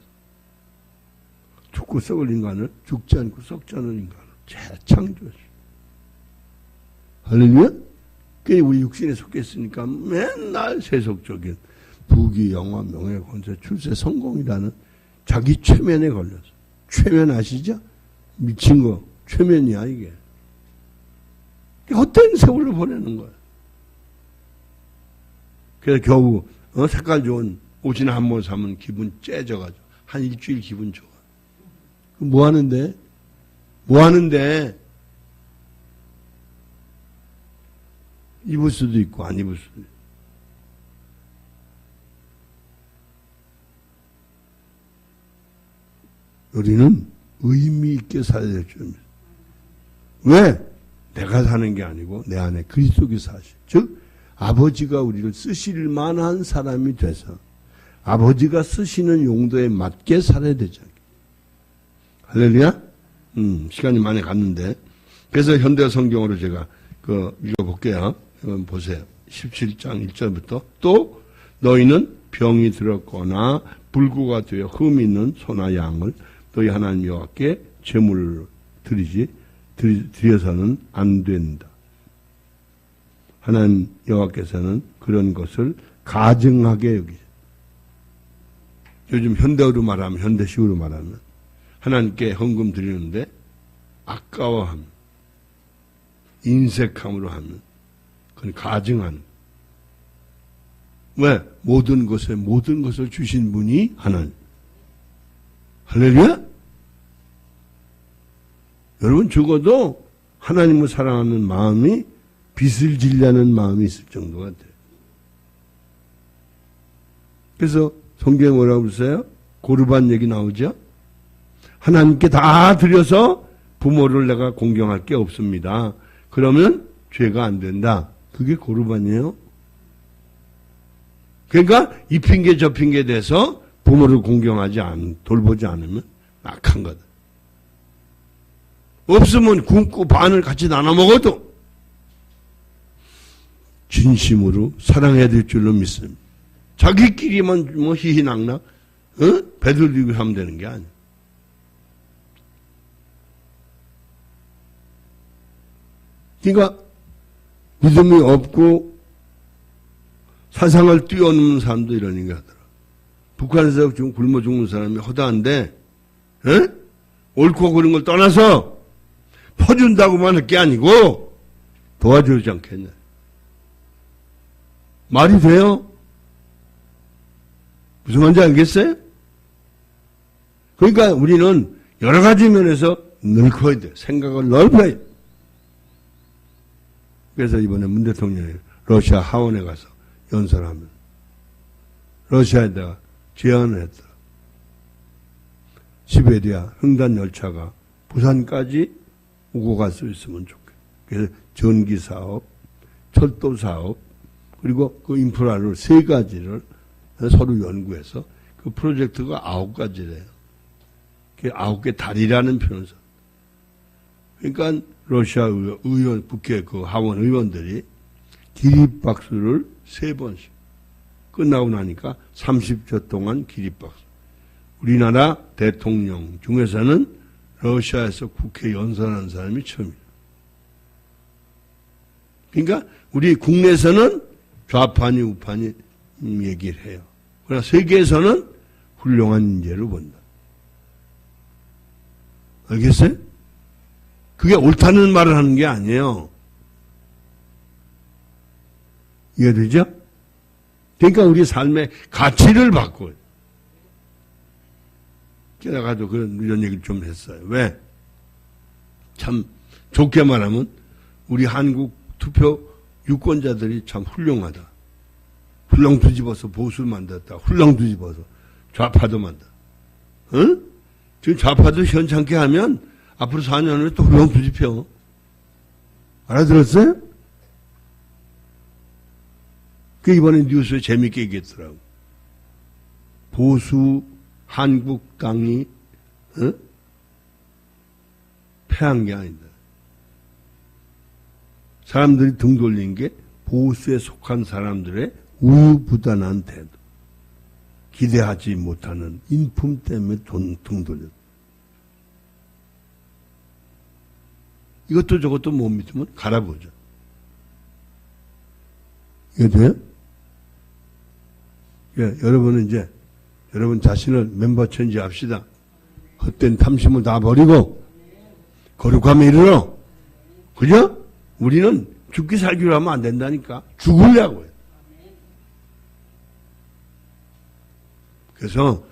죽고 썩을 인간을 죽지 않고 썩지 않은 인간을 재창조하시오. 할렐루야? 그게 우리 육신에 속했으니까 맨날 세속적인 부귀, 영화, 명예, 권세, 출세, 성공이라는 자기 최면에 걸려서. 최면 아시죠? 미친 거 최면이야 이게. 헛된 세월을 보내는 거야. 그래서 겨우 색깔 좋은 옷이나 한 번 사면 기분 째져가지고 한 일주일 기분 좋아. 뭐 하는데? 입을 수도 있고 안 입을 수도 있고. 우리는 의미 있게 살아야 될 줄입니다. 왜? 내가 사는 게 아니고 내 안에 그리스도께서 사시. 즉 아버지가 우리를 쓰실 만한 사람이 돼서 아버지가 쓰시는 용도에 맞게 살아야 되죠. 할렐루야? 시간이 많이 갔는데. 그래서 현대 성경으로 제가 읽어볼게요. 한번 보세요. 17장 1절부터. 또 너희는 병이 들었거나 불구가 되어 흠이 있는 소나 양을 너희 하나님 여호와께 제물로 드려서는 안 된다. 하나님 여호와께서는 그런 것을 가증하게 여기죠. 요즘 현대식으로 말하면 하나님께 헌금 드리는데 아까워하면 인색함으로 하면 그건 가증하는. 왜? 모든 것을 주신 분이 하나님. 할렐루야? 여러분 죽어도 하나님을 사랑하는 마음이 빚을 지려는 마음이 있을 정도가 돼요. 그래서 성경에 뭐라고 그러세요? 고르반 얘기 나오죠? 하나님께 다 드려서 부모를 내가 공경할 게 없습니다. 그러면 죄가 안 된다. 그게 고르반이에요. 그러니까 이 핑계 저 핑계 대서 부모를 돌보지 않으면 악한 거다. 없으면 굶고 반을 같이 나눠 먹어도 진심으로 사랑해야 될 줄로 믿습니다. 자기끼리만 뭐 희희낙낙 배들리고 하면 되는 게 아니야. 그러니까 믿음이 없고 사상을 뛰어넘는 사람도 이런 얘기 하더라. 북한에서 지금 굶어 죽는 사람이 허다한데 옳고 그른 걸 떠나서 퍼준다고만 할 게 아니고 도와주지 않겠냐. 말이 돼요? 무슨 말인지 알겠어요? 그러니까 우리는 여러 가지 면에서 넓혀야 돼. 생각을 넓혀야 돼. 그래서 이번에 문 대통령이 러시아 하원에 가서 연설하면 러시아에다가 제안을 했더라. 시베리아 횡단 열차가 부산까지 오고 갈 수 있으면 좋겠다. 그래서 전기 사업, 철도 사업, 그리고 그 인프라를 3가지를 서로 연구해서 그 프로젝트가 9가지래요. 그게 9개 다리라는 표현을 써. 그러니까 러시아 의원, 국회 그 하원 의원들이 기립박수를 3번씩. 끝나고 나니까 30초 동안 기립박수. 우리나라 대통령 중에서는 러시아에서 국회 연설하는 사람이 처음이에요. 그러니까 우리 국내에서는 좌판이 우판이 얘기를 해요. 그러나 세계에서는 훌륭한 인재를 본다. 알겠어요? 그게 옳다는 말을 하는 게 아니에요. 이해되죠? 그러니까 우리 삶의 가치를 바꿔요. 내가도 이런 얘기를 좀 했어요. 왜? 참 좋게 말하면 우리 한국 투표 유권자들이 참 훌륭하다. 훌렁 뒤집어서 보수를 만들었다. 훌렁 뒤집어서 좌파도 만들었다. 응? 지금 좌파도 현찮게 하면 앞으로 4년 후에 또 훌렁 뒤집혀. 알아들었어요? 그 이번에 뉴스에 재밌게 얘기했더라고. 보수 한국당이 패한 게 아니다. 사람들이 등 돌린 게 보수에 속한 사람들의 우유부단한 태도. 기대하지 못하는 인품 때문에 등 돌렸다. 이것도 저것도 못 믿으면 갈아보자. 이게 돼요? 예, 여러분은 이제 여러분 자신을 멤버 천지합시다. 헛된 탐심을 다 버리고 거룩함에 이르러. 그죠? 우리는 죽기 살기로 하면 안 된다니까. 죽으려고요. 그래서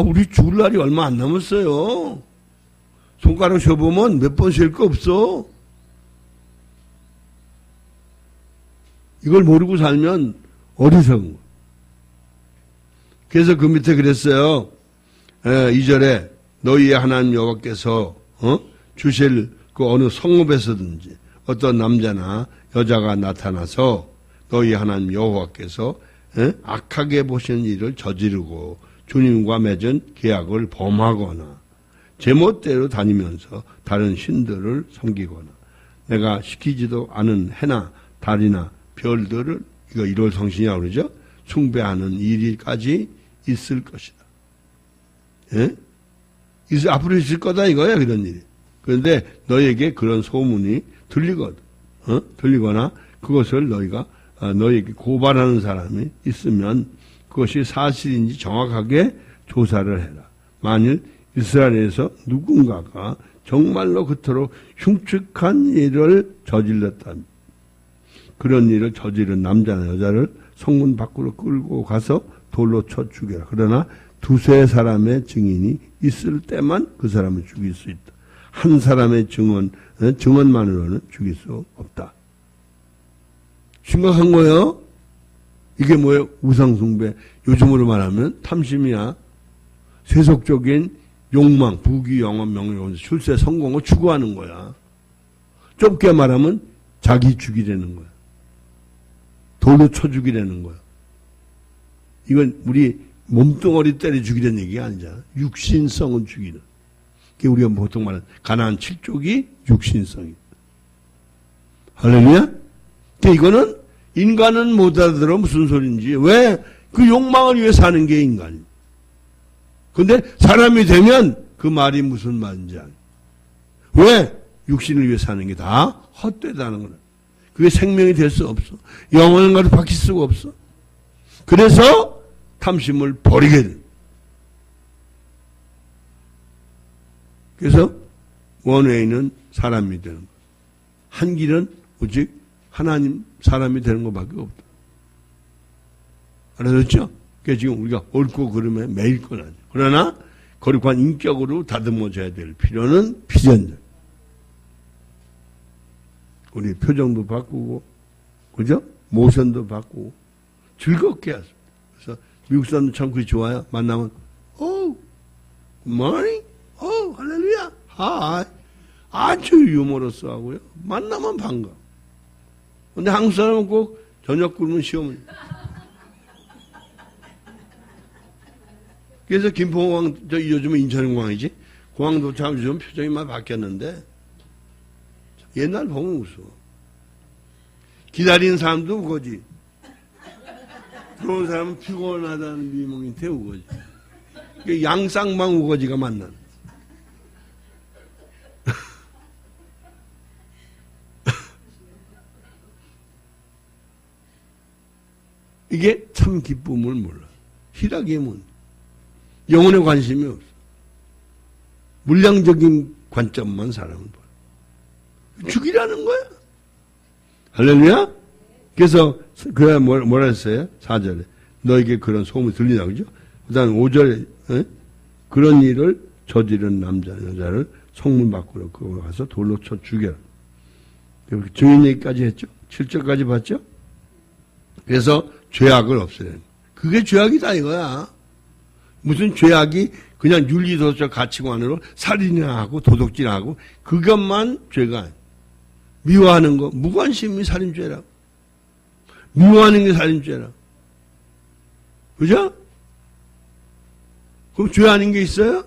우리 죽을 날이 얼마 안 남았어요. 손가락 쉬어보면 몇 번 쉴 거 없어. 이걸 모르고 살면 어리석은 거. 그래서 그 밑에 그랬어요. 2절에 너희의 하나님 여호와께서 주실 그 어느 성읍에서든지 어떤 남자나 여자가 나타나서 너희 하나님 여호와께서 악하게 보시는 일을 저지르고 주님과 맺은 계약을 범하거나 제멋대로 다니면서 다른 신들을 섬기거나 내가 시키지도 않은 해나 달이나 별들을 이거 1월 성신이라고 그러죠. 숭배하는 일이까지 있을 것이다. 예? 앞으로 있을 거다 이거야 그런 일이. 그런데 너에게 그런 소문이 들리거든. 들리거나 그것을 너희가 너에게 고발하는 사람이 있으면 그것이 사실인지 정확하게 조사를 해라. 만일 이스라엘에서 누군가가 정말로 그토록 흉측한 일을 저질렀다면 그런 일을 저지른 남자나 여자를 성문 밖으로 끌고 가서 돌로 쳐 죽여라. 그러나 두세 사람의 증인이 있을 때만 그 사람을 죽일 수 있다. 한 사람의 증언만으로는 죽일 수 없다. 심각한 거예요. 이게 뭐예요? 우상숭배. 요즘으로 말하면 탐심이야. 세속적인 욕망, 부귀, 영원, 명예, 출세, 성공을 추구하는 거야. 좁게 말하면 자기 죽이려는 거야. 돌로 쳐 죽이려는 거야. 이건 우리 몸뚱어리 때려 죽이려는 얘기가 아니잖아. 육신성은 죽이는. 그게 우리가 보통 말하는 가나안 7족이 육신성이다. 할렐루야? 이거는 인간은 못 알아들어 무슨 소린지. 왜? 그 욕망을 위해 사는 게 인간이야. 근데 사람이 되면 그 말이 무슨 말인지 알아. 왜? 육신을 위해 사는 게 다 헛되다는 거야. 그게 생명이 될 수 없어. 영원한 것을 바뀔 수가 없어. 그래서 탐심을 버리게 돼. 그래서 원웨이는 사람이 되는 거야. 한 길은 오직 하나님 사람이 되는 것밖에 없다. 알아듣죠? 그래서 지금 우리가 옳고 그름에 매일 건 아니야. 그러나 거룩한 인격으로 다듬어져야 될 필요는 필연적. 우리 표정도 바꾸고, 그죠? 모션도 바꾸고, 즐겁게 하죠. 그래서 미국 사람도 참 그게 좋아요. 만나면, good morning, 할렐루야, hi. 아주 유머러스 하고요. 만나면 반가워. 근데 한국 사람은 꼭 저녁 굶으면 시험을. 그래서 김포공항, 요즘은 인천공항이지? 공항 도착하면 요즘 표정이 막 바뀌었는데, 옛날 보면 웃어. 기다리는 사람도 우거지. 들어온 사람은 피곤하다는 미명인데 우거지. 양쌍방 우거지가 만나는. 이게 참 기쁨을 몰라. 희락의 문. 영혼에 관심이 없어. 물량적인 관점만 사람은 봐. 죽이라는 거야. 할렐루야? 그래서 그가 뭐라 했어요? 4절에. 너에게 그런 소문이 들리나, 그죠? 그 다음 5절에 그런 일을 저지른 남자, 여자를 성문 밖으로 끌고 가서 돌로 쳐 죽여라. 증인 얘기까지 했죠? 7절까지 봤죠? 그래서 죄악을 없애는 거야. 그게 죄악이다 이거야. 무슨 죄악이 그냥 윤리도덕적 가치관으로 살인이나 하고 도둑질이나 하고 그것만 죄가 아니야. 미워하는 거, 무관심이 살인죄라고. 미워하는 게 살인죄라고. 그죠? 그럼 죄 아닌 게 있어요?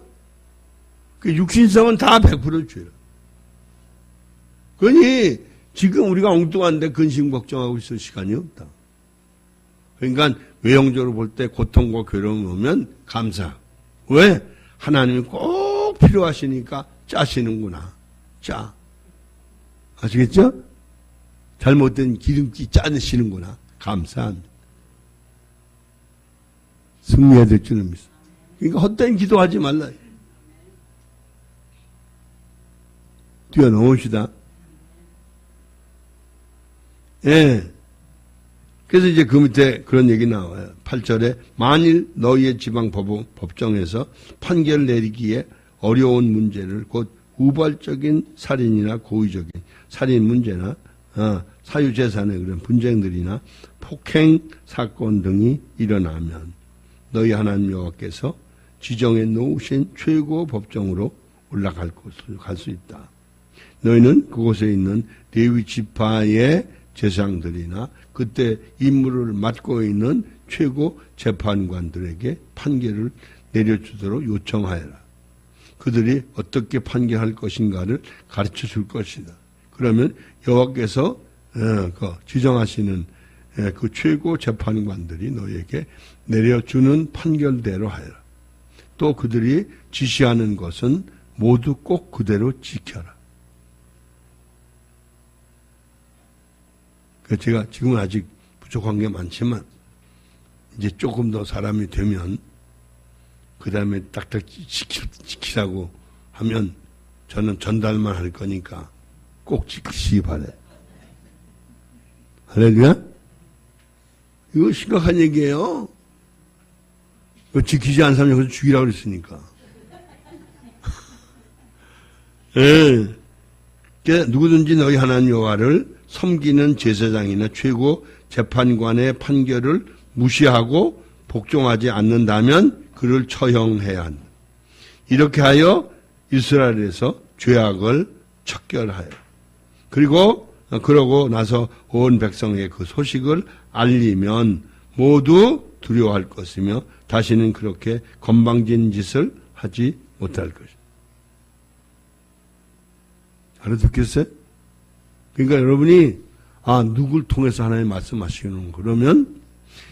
그 육신성은 다 100% 죄라. 그러니 지금 우리가 엉뚱한데 근심 걱정하고 있을 시간이 없다. 그러니까 외형적으로 볼 때 고통과 괴로움이 오면 감사. 왜? 하나님이 꼭 필요하시니까 짜시는구나. 짜. 아시겠죠? 잘못된 기름기 짜내시는구나. 감사합니다. 승리해야 될 줄은 믿습니다. 그러니까 헛된 기도하지 말라. 뛰어넘읍시다. 예. 그래서 이제 그 밑에 그런 얘기 나와요. 8절에 만일 너희의 지방 법정에서 판결을 내리기에 어려운 문제를 곧 우발적인 살인이나 고의적인 살인 문제나 사유재산의 그런 분쟁들이나 폭행 사건 등이 일어나면 너희 하나님 여호와께서 지정해 놓으신 최고 법정으로 올라갈 곳으로 갈 수 있다. 너희는 그곳에 있는 레위 지파의 제사장들이나 그때 임무를 맡고 있는 최고 재판관들에게 판결을 내려주도록 요청하여라. 그들이 어떻게 판결할 것인가를 가르쳐 줄 것이다. 그러면 여호와께서 지정하시는 그 최고 재판관들이 너에게 내려주는 판결대로 하여라. 또 그들이 지시하는 것은 모두 꼭 그대로 지켜라. 제가 지금은 아직 부족한 게 많지만 이제 조금 더 사람이 되면 그 다음에 딱딱 지키라고 하면 저는 전달만 할 거니까 꼭 지키시기 바래. 할렐루야? 이거 심각한 얘기예요. 이거 지키지 않은 사람 여기서 죽이라고 그랬으니까. 예. 그러니까 누구든지 너희 하나님 여호와를 섬기는 제사장이나 최고 재판관의 판결을 무시하고 복종하지 않는다면 그를 처형해야 한다. 이렇게 하여 이스라엘에서 죄악을 척결하여 그러고 나서 온 백성에게 그 소식을 알리면 모두 두려워할 것이며 다시는 그렇게 건방진 짓을 하지 못할 것이다. 알아듣겠어요? 그러니까 여러분이 누굴 통해서 하나님 말씀하시는 그러면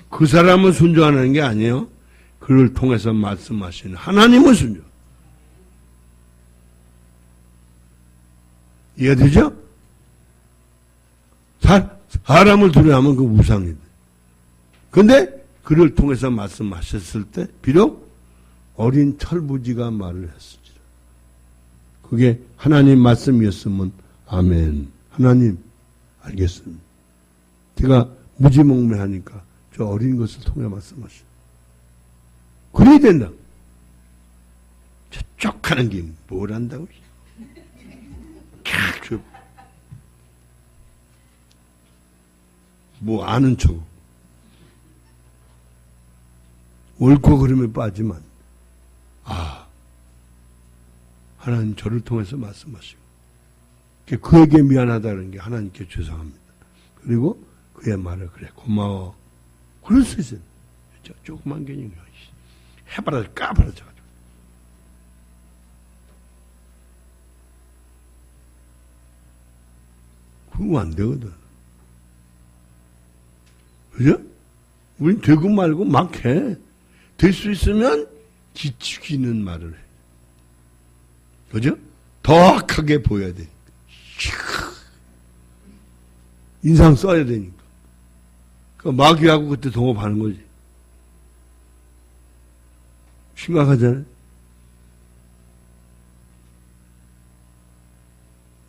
그 사람은 순종하는 게 아니에요. 그를 통해서 말씀하시는 하나님은 순종. 이해되죠? 사람을 두려워하면 그 우상이다. 근데 그를 통해서 말씀하셨을 때 비록 어린 철부지가 말을 했을지라. 그게 하나님 말씀이었으면 아멘. 하나님 알겠습니다. 제가 무지몽매하니까 저 어린 것을 통해 말씀하시오. 그래야 된다. 저쪽 하는 게 뭘 한다고. 뭐 아는 척. 옳고 그름에 빠지만 하나님 저를 통해서 말씀하시고 그에게 미안하다는 게 하나님께 죄송합니다. 그리고 그의 말을 그래 고마워. 그럴 수 있어요. 조그만 개념이야. 해봐라 까버려져. 그거 안 되거든. 그죠? 우린 되고 말고 막 해. 될 수 있으면 지치기는 말을 해. 그죠? 더 악하게 보여야 돼. 인상 써야 되니까. 그 마귀하고 그때 동업하는 거지. 심각하잖아요.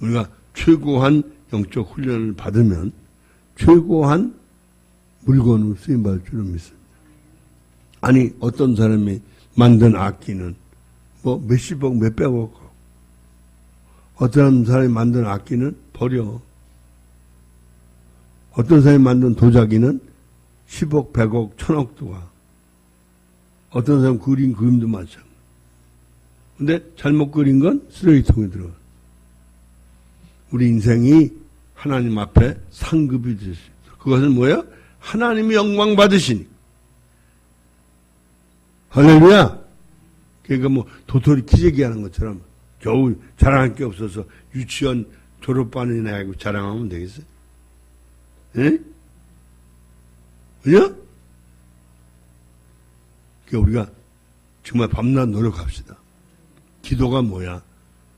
우리가 최고한 영적 훈련을 받으면 최고한 물건으로 쓰임받을 줄은 믿습니다. 아니 어떤 사람이 만든 악기는 뭐 몇십억 몇백억, 어떤 사람이 만든 악기는 버려. 어떤 사람이 만든 도자기는 10억, 100억, 1000억도 가. 어떤 사람 그린 그림도 마찬가지. 근데 잘못 그린 건 쓰레기통에 들어가. 우리 인생이 하나님 앞에 상급이 될 수 있어. 그것은 뭐예요? 하나님이 영광 받으시니. 할렐루야. 그러니까 뭐 도토리 키재기 하는 것처럼 겨우 자랑할 게 없어서 유치원 졸업반이나 하고 자랑하면 되겠어요? 예? 그죠? 그러니까 우리가 정말 밤낮 노력합시다. 기도가 뭐야?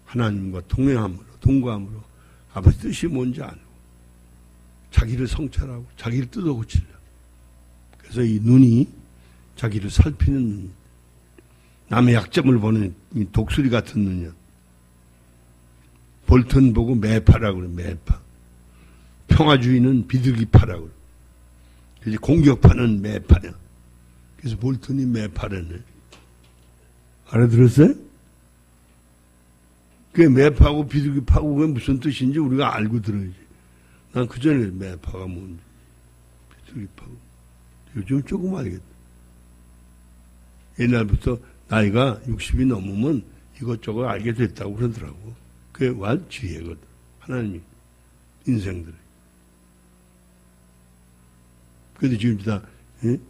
하나님과 동행함으로, 동거함으로 아버지 뜻이 뭔지 알고 자기를 성찰하고 자기를 뜯어 고치려. 그래서 이 눈이 자기를 살피는 눈이, 남의 약점을 보는 이 독수리 같은 눈이야. 볼턴 보고 매파라고 그래. 매파. 평화주의는 비둘기파라고 그래. 그래서 공격파는 매파야. 그래서 볼턴이 매파라네. 알아들었어요? 그게 매파고 비둘기파고 그게 무슨 뜻인지 우리가 알고 들어야지. 난 그 전에 매파가 뭔지, 비둘기파고. 요즘 조금 알겠다. 옛날부터 나이가 60이 넘으면 이것저것 알게 됐다고 그러더라고. 그게 완 지혜거든. 하나님이 인생들이. 그래도 지금 다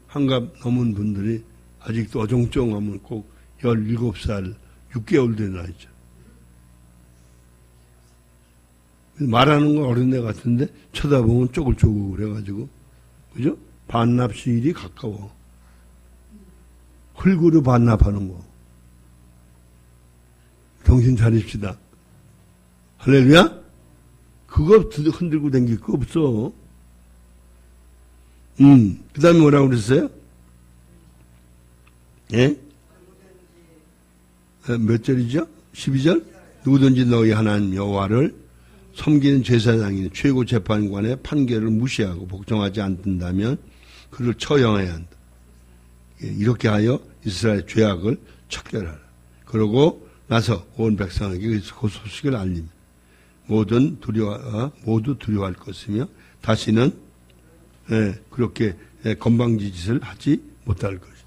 한갑 넘은 분들이 아직도 어정쩡하면 꼭 17살 6개월 된 나이죠. 말하는 건 어린애 같은데 쳐다보면 쪼글쪼글 그래가지고, 그죠? 반납시일이 가까워. 흙으로 반납하는 거. 정신 차립시다. 할렐루야? 그거 흔들고 다닐 거 없어. 그 다음에 뭐라고 그랬어요? 예? 몇 절이죠? 12절? 누구든지 너희 하나님 여호와를 섬기는 제사장이 최고 재판관의 판결을 무시하고 복종하지 않는다면 그를 처형해야 한다. 이렇게 하여 이스라엘 죄악을 척결하라. 그러고 나서 온 백성에게 그 소식을 알립니다. 모두 두려워할 것이며 다시는 그렇게 건방지 짓을 하지 못할 것이다.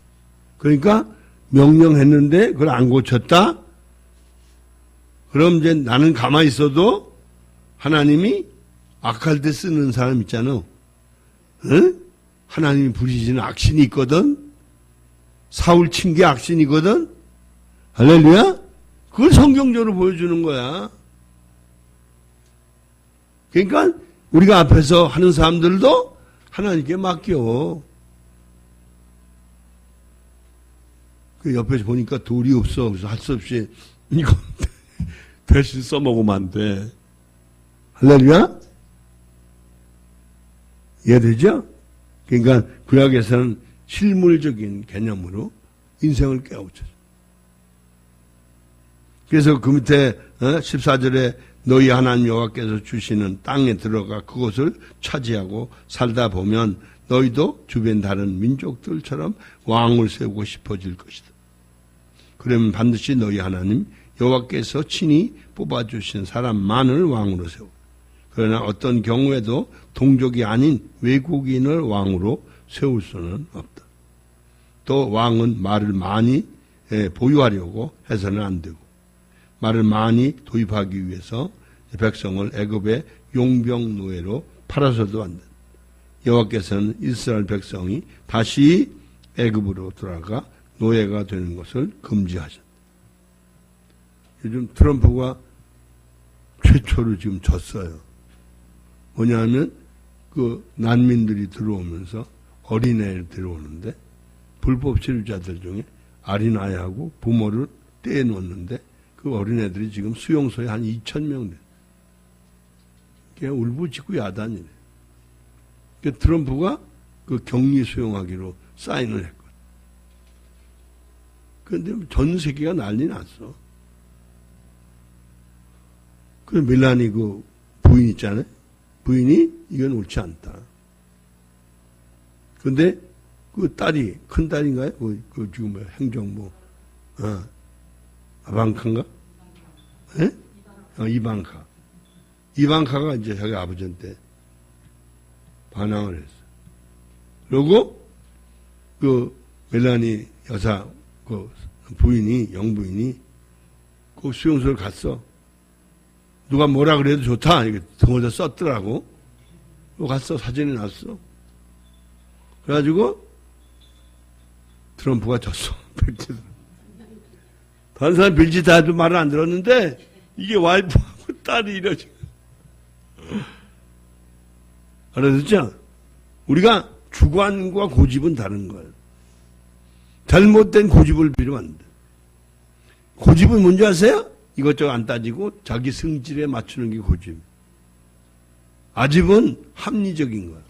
그러니까 명령했는데 그걸 안 고쳤다? 그럼 이제 나는 가만히 있어도 하나님이 악할 때 쓰는 사람 있잖아. 응? 하나님이 부리시는 악신이 있거든. 사울 친 게 악신이거든. 할렐루야? 그걸 성경적으로 보여주는 거야. 그러니까 우리가 앞에서 하는 사람들도 하나님께 맡겨. 그 옆에서 보니까 돌이 없어. 그래서 할 수 없이 이거 대신 써먹으면 안 돼. 할렐루야? 이해되죠? 그러니까 구약에서는 실물적인 개념으로 인생을 깨우쳐. 그래서 그 밑에 14절에 너희 하나님 여호와께서 주시는 땅에 들어가 그곳을 차지하고 살다 보면 너희도 주변 다른 민족들처럼 왕을 세우고 싶어질 것이다. 그러면 반드시 너희 하나님 여호와께서 친히 뽑아주신 사람만을 왕으로 세우고 그러나 어떤 경우에도 동족이 아닌 외국인을 왕으로 세울 수는 없다. 또 왕은 말을 많이 보유하려고 해서는 안 되고 말을 많이 도입하기 위해서 백성을 애굽의 용병 노예로 팔아서도 안 된다. 여호와께서는 이스라엘 백성이 다시 애굽으로 돌아가 노예가 되는 것을 금지하셨다. 요즘 트럼프가 최초로 지금 졌어요. 뭐냐면 그 난민들이 들어오면서 어린애를 들어오는데 불법 체류자들 중에 어린아이하고 부모를 떼어놓는데 그 어린애들이 지금 수용소에 한 2,000명 돼. 그게 울부짖고 야단이래. 그러니까 트럼프가 그 격리 수용하기로 사인을 했거든. 그런데 전 세계가 난리 났어. 그 멜라니 그 부인 있잖아요. 부인이 이건 옳지 않다. 그런데 그 딸이 큰 딸인가요? 그 지금 뭐 행정부 아방카인가? 예? 이방카. 이방카가 이제 자기 아버지한테 반항을 했어. 그리고 그 멜라니 여사 그 부인이 영부인이 그 수용소를 갔어. 누가 뭐라 그래도 좋다. 이렇게 등어서 썼더라고. 갔어. 사진이 났어. 그래가지고 트럼프가 졌어. 다른 사람 별짓 다 해도 말을 안 들었는데 이게 와이프하고 딸이 이러지. 알아듣죠? 우리가 주관과 고집은 다른 거예요. 잘못된 고집을 빌으면 안 돼. 고집은 뭔지 아세요? 이것저것 안 따지고 자기 성질에 맞추는 게 고집. 아집은 합리적인 거야.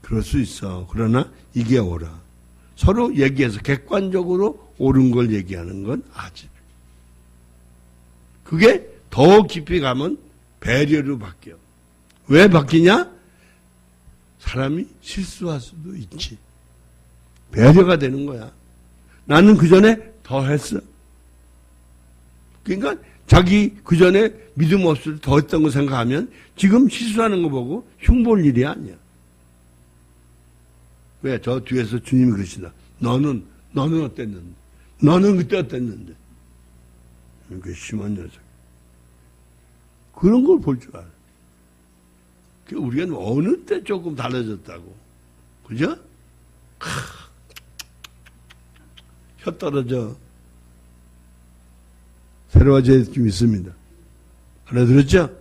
그럴 수 있어. 그러나 이게 옳아. 서로 얘기해서 객관적으로 옳은 걸 얘기하는 건 아집. 그게 더 깊이 가면 배려로 바뀌어. 왜 바뀌냐? 사람이 실수할 수도 있지. 배려가 되는 거야. 나는 그 전에 더 했어. 그러니까 자기 그 전에 믿음 없을 때 더 했던 거 생각하면 지금 실수하는 거 보고 흉볼 일이 아니야. 왜? 저 뒤에서 주님이 그러시다. 너는 어땠는데? 너는 그때 어땠는데? 그 심한 녀석. 그런 걸 볼 줄 알아. 우리가 어느 때 조금 달라졌다고. 그죠? 혀 떨어져. 새로워질 느낌이 있습니다. 알아들었죠?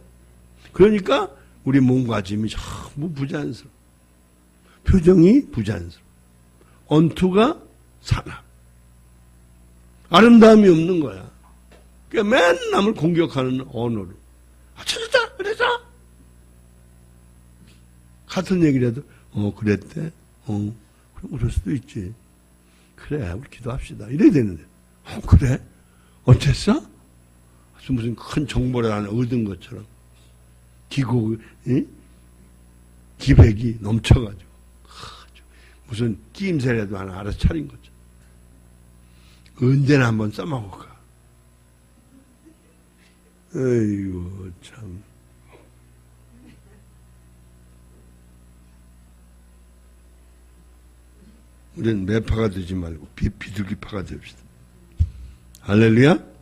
그러니까 우리 몸가짐이 전부 부자연스러워. 표정이 부자연스러워. 언투가 사납. 아름다움이 없는 거야. 그러니까 맨 남을 공격하는 언어로. 찾았다! 그랬어! 같은 얘기를 해도, 그랬대? 그럼 그럴 수도 있지. 그래, 우리 기도합시다. 이래야 되는데. 그래? 어땠어? 무슨 큰 정보를 하나 얻은 것처럼. 기백이 넘쳐가지고 무슨 끼임새라도 하나 알아서 차린 거죠. 언제나 한번 써먹을까. 아이고 참. 우리는 매파가 되지 말고 비둘기파가 됩시다. 할렐루야.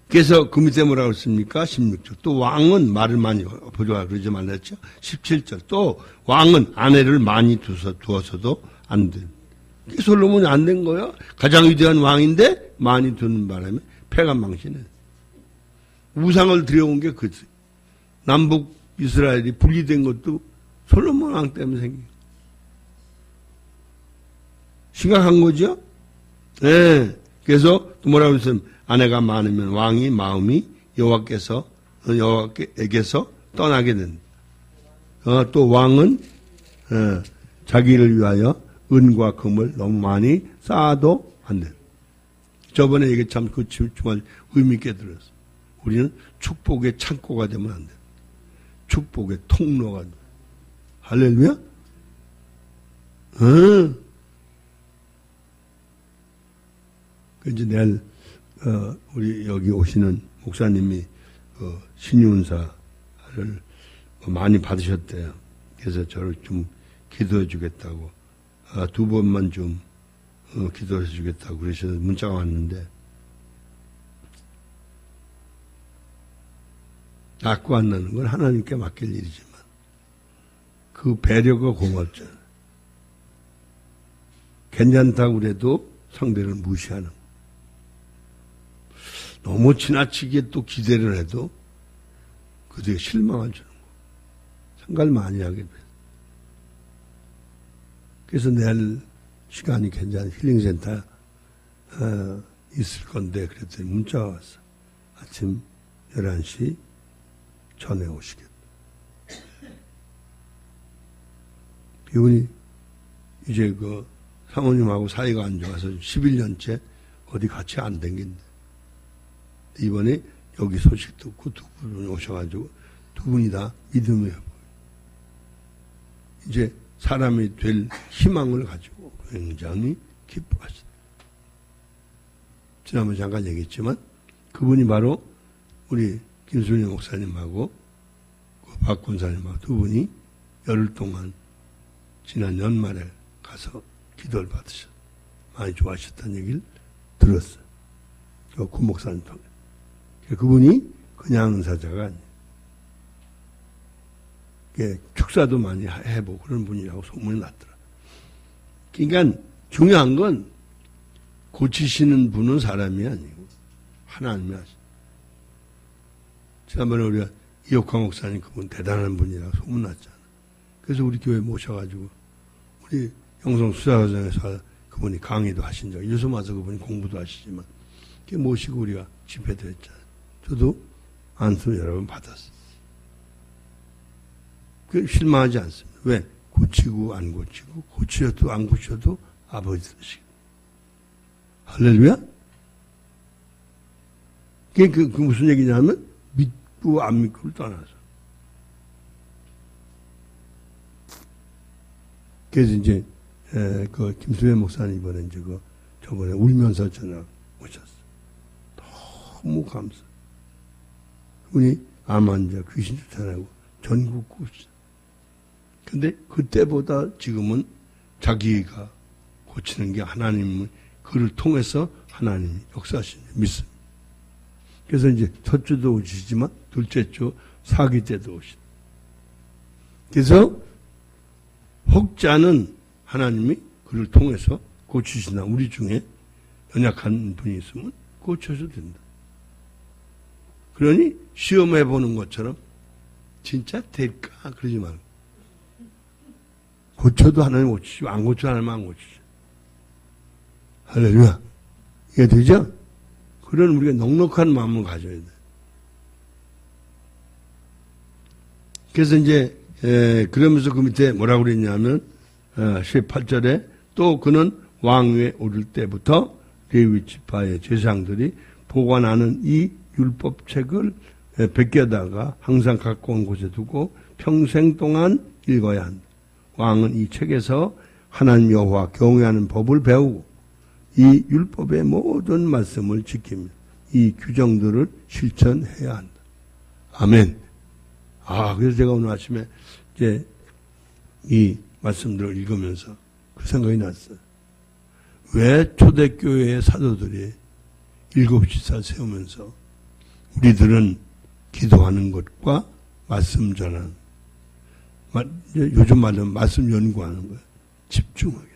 그래서 그 밑에 뭐라고 했습니까? 16절. 또 왕은 말을 많이 보조하 그러지 말랬죠. 17절. 또 왕은 아내를 많이 두어서도 안 돼. 솔로몬이 안 된 거야. 가장 위대한 왕인데 많이 두는 바람에 패가 망신해. 우상을 들여온 게 그지. 남북 이스라엘이 분리된 것도 솔로몬 왕 때문에 생긴 거야. 심각한 거죠? 네. 그래서 또 뭐라고 했으면 아내가 많으면 왕이 마음이 여호와께게서 떠나게 된다. 또 왕은 자기를 위하여 은과 금을 너무 많이 쌓아도 안 된다. 저번에 이게 참 그 정말 의미 있게 들었어. 우리는 축복의 창고가 되면 안 된다. 축복의 통로가 된다. 할렐루야? 이제 내일 우리 여기 오시는 목사님이 신유은사를 많이 받으셨대요. 그래서 저를 좀 기도해 주겠다고 두 번만 좀 기도해 주겠다고 그러셔서 문자가 왔는데 낳고 안 낳는 건 하나님께 맡길 일이지만 그 배려가 고맙잖아요. 괜찮다고 그래도 상대를 무시하는 거. 너무 지나치게 또 기대를 해도 그들에게 실망을 주는 거. 생각을 많이 하게 돼. 그래서 내일 시간이 괜찮은 힐링센터 있을 건데 그랬더니 문자가 왔어. 아침 11시 전에 오시겠다. 이분이 이제 그 사모님하고 사이가 안 좋아서 11년째 어디 같이 안 댕긴다. 이번에 여기 소식 듣고 두 분이 오셔가지고 두 분이 다 믿음의 회복. 이제 사람이 될 희망을 가지고 굉장히 기뻐하셨다. 지난번에 잠깐 얘기했지만 그분이 바로 우리 김순희 목사님하고 박 군사님하고 두 분이 열흘 동안 지난 연말에 가서 기도를 받으셨어요. 많이 좋아하셨다는 얘기를 들었어요. 그 목사님 통해. 그분이 그냥 은사자가 아니에요. 축사도 많이 해보고 그런 분이라고 소문이 났더라. 그러니까 중요한 건 고치시는 분은 사람이 아니고 하나님이 하시. 지난번에 우리가 이옥화 목사님 그분 대단한 분이라고 소문났잖아. 그래서 우리 교회 모셔가지고 우리 영성 수사과정에서 그분이 강의도 하신 적이 요즘 와서 그분이 공부도 하시지만 그렇게 모시고 우리가 집회도 했잖아요. 저도 안수 여러 번 받았어요. 그 실망하지 않습니다. 왜? 고치고 안 고치고 고치셔도 안 고치셔도 아버지 뜻이에요. 할렐루야? 그게 무슨 얘기냐면 믿고 안 믿고를 떠나서. 그래서 이제 그 김수혜 목사님 이번에 이제 저번에 울면서 전화 오셨어. 너무 감사. 그분이 암 환자 귀신 쫓아내고 전국 구시다. 근데 그때보다 지금은 자기가 고치는 게 하나님 그를 통해서 하나님이 역사하시는 믿습니다. 그래서 이제 첫 주도 오시지만 둘째 주 사기 때도 오시다. 그래서 혹자는 하나님이 그를 통해서 고치시나 우리 중에 연약한 분이 있으면 고쳐도 된다. 그러니 시험해보는 것처럼 진짜 될까 그러지 말고 고쳐도 하나님 고치시고 안 고쳐도 하나님 안 고치시고 할렐루야. 이게 되죠? 그런 우리가 넉넉한 마음을 가져야 돼. 그래서 이제 그러면서 그 밑에 뭐라고 그랬냐면 18절에 또 그는 왕위에 오를 때부터 레위 지파의 제사장들이 보관하는 이 율법책을 베껴다가 항상 갖고 온 곳에 두고 평생 동안 읽어야 한다. 왕은 이 책에서 하나님 여호와 경외하는 법을 배우고 이 율법의 모든 말씀을 지킵니다. 이 규정들을 실천해야 한다. 아멘. 그래서 제가 오늘 아침에 이제 이 말씀들을 읽으면서 그 생각이 났어요. 왜 초대교회의 사도들이 7시사 세우면서 우리들은 기도하는 것과 말씀 전하는, 요즘 말하면 말씀 연구하는 거예요. 집중하게.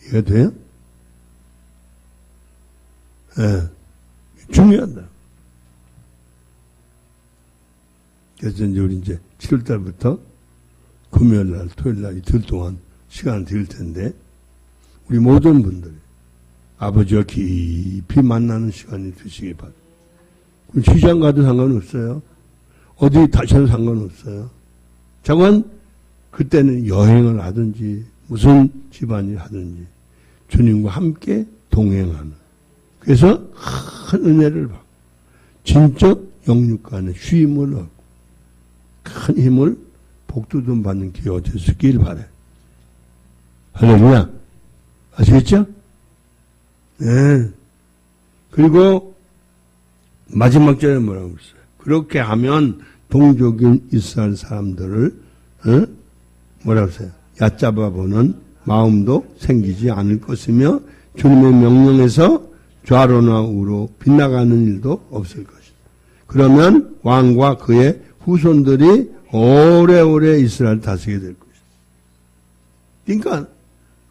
이해가 돼요? 중요하다. 그래서 이제 우리 7월달부터 금요일날, 토요일날 이틀 동안 시간을 드릴 텐데, 우리 모든 분들이 아버지와 깊이 만나는 시간이 되시기 바랍니다. 시장 가도 상관없어요. 어디 다셔도 상관없어요. 자관 그때는 여행을 하든지 무슨 집안일 하든지 주님과 함께 동행하는. 그래서 큰 은혜를 받고 진짜 영육 간의 쉼을 얻고 큰 힘을 복두둔 받는 기회가 되시길 바라요. 할렐루야. 아시겠죠? 네. 그리고 마지막 절에 뭐라고 했어요? 그렇게 하면 동족인 이스라엘 사람들을 뭐라고 했어요? 얕잡아 보는 마음도 생기지 않을 것이며 주님의 명령에서 좌로나 우로 빗나가는 일도 없을 것이다. 그러면 왕과 그의 후손들이 오래오래 이스라엘을 다스리게 될 것이다. 그러니까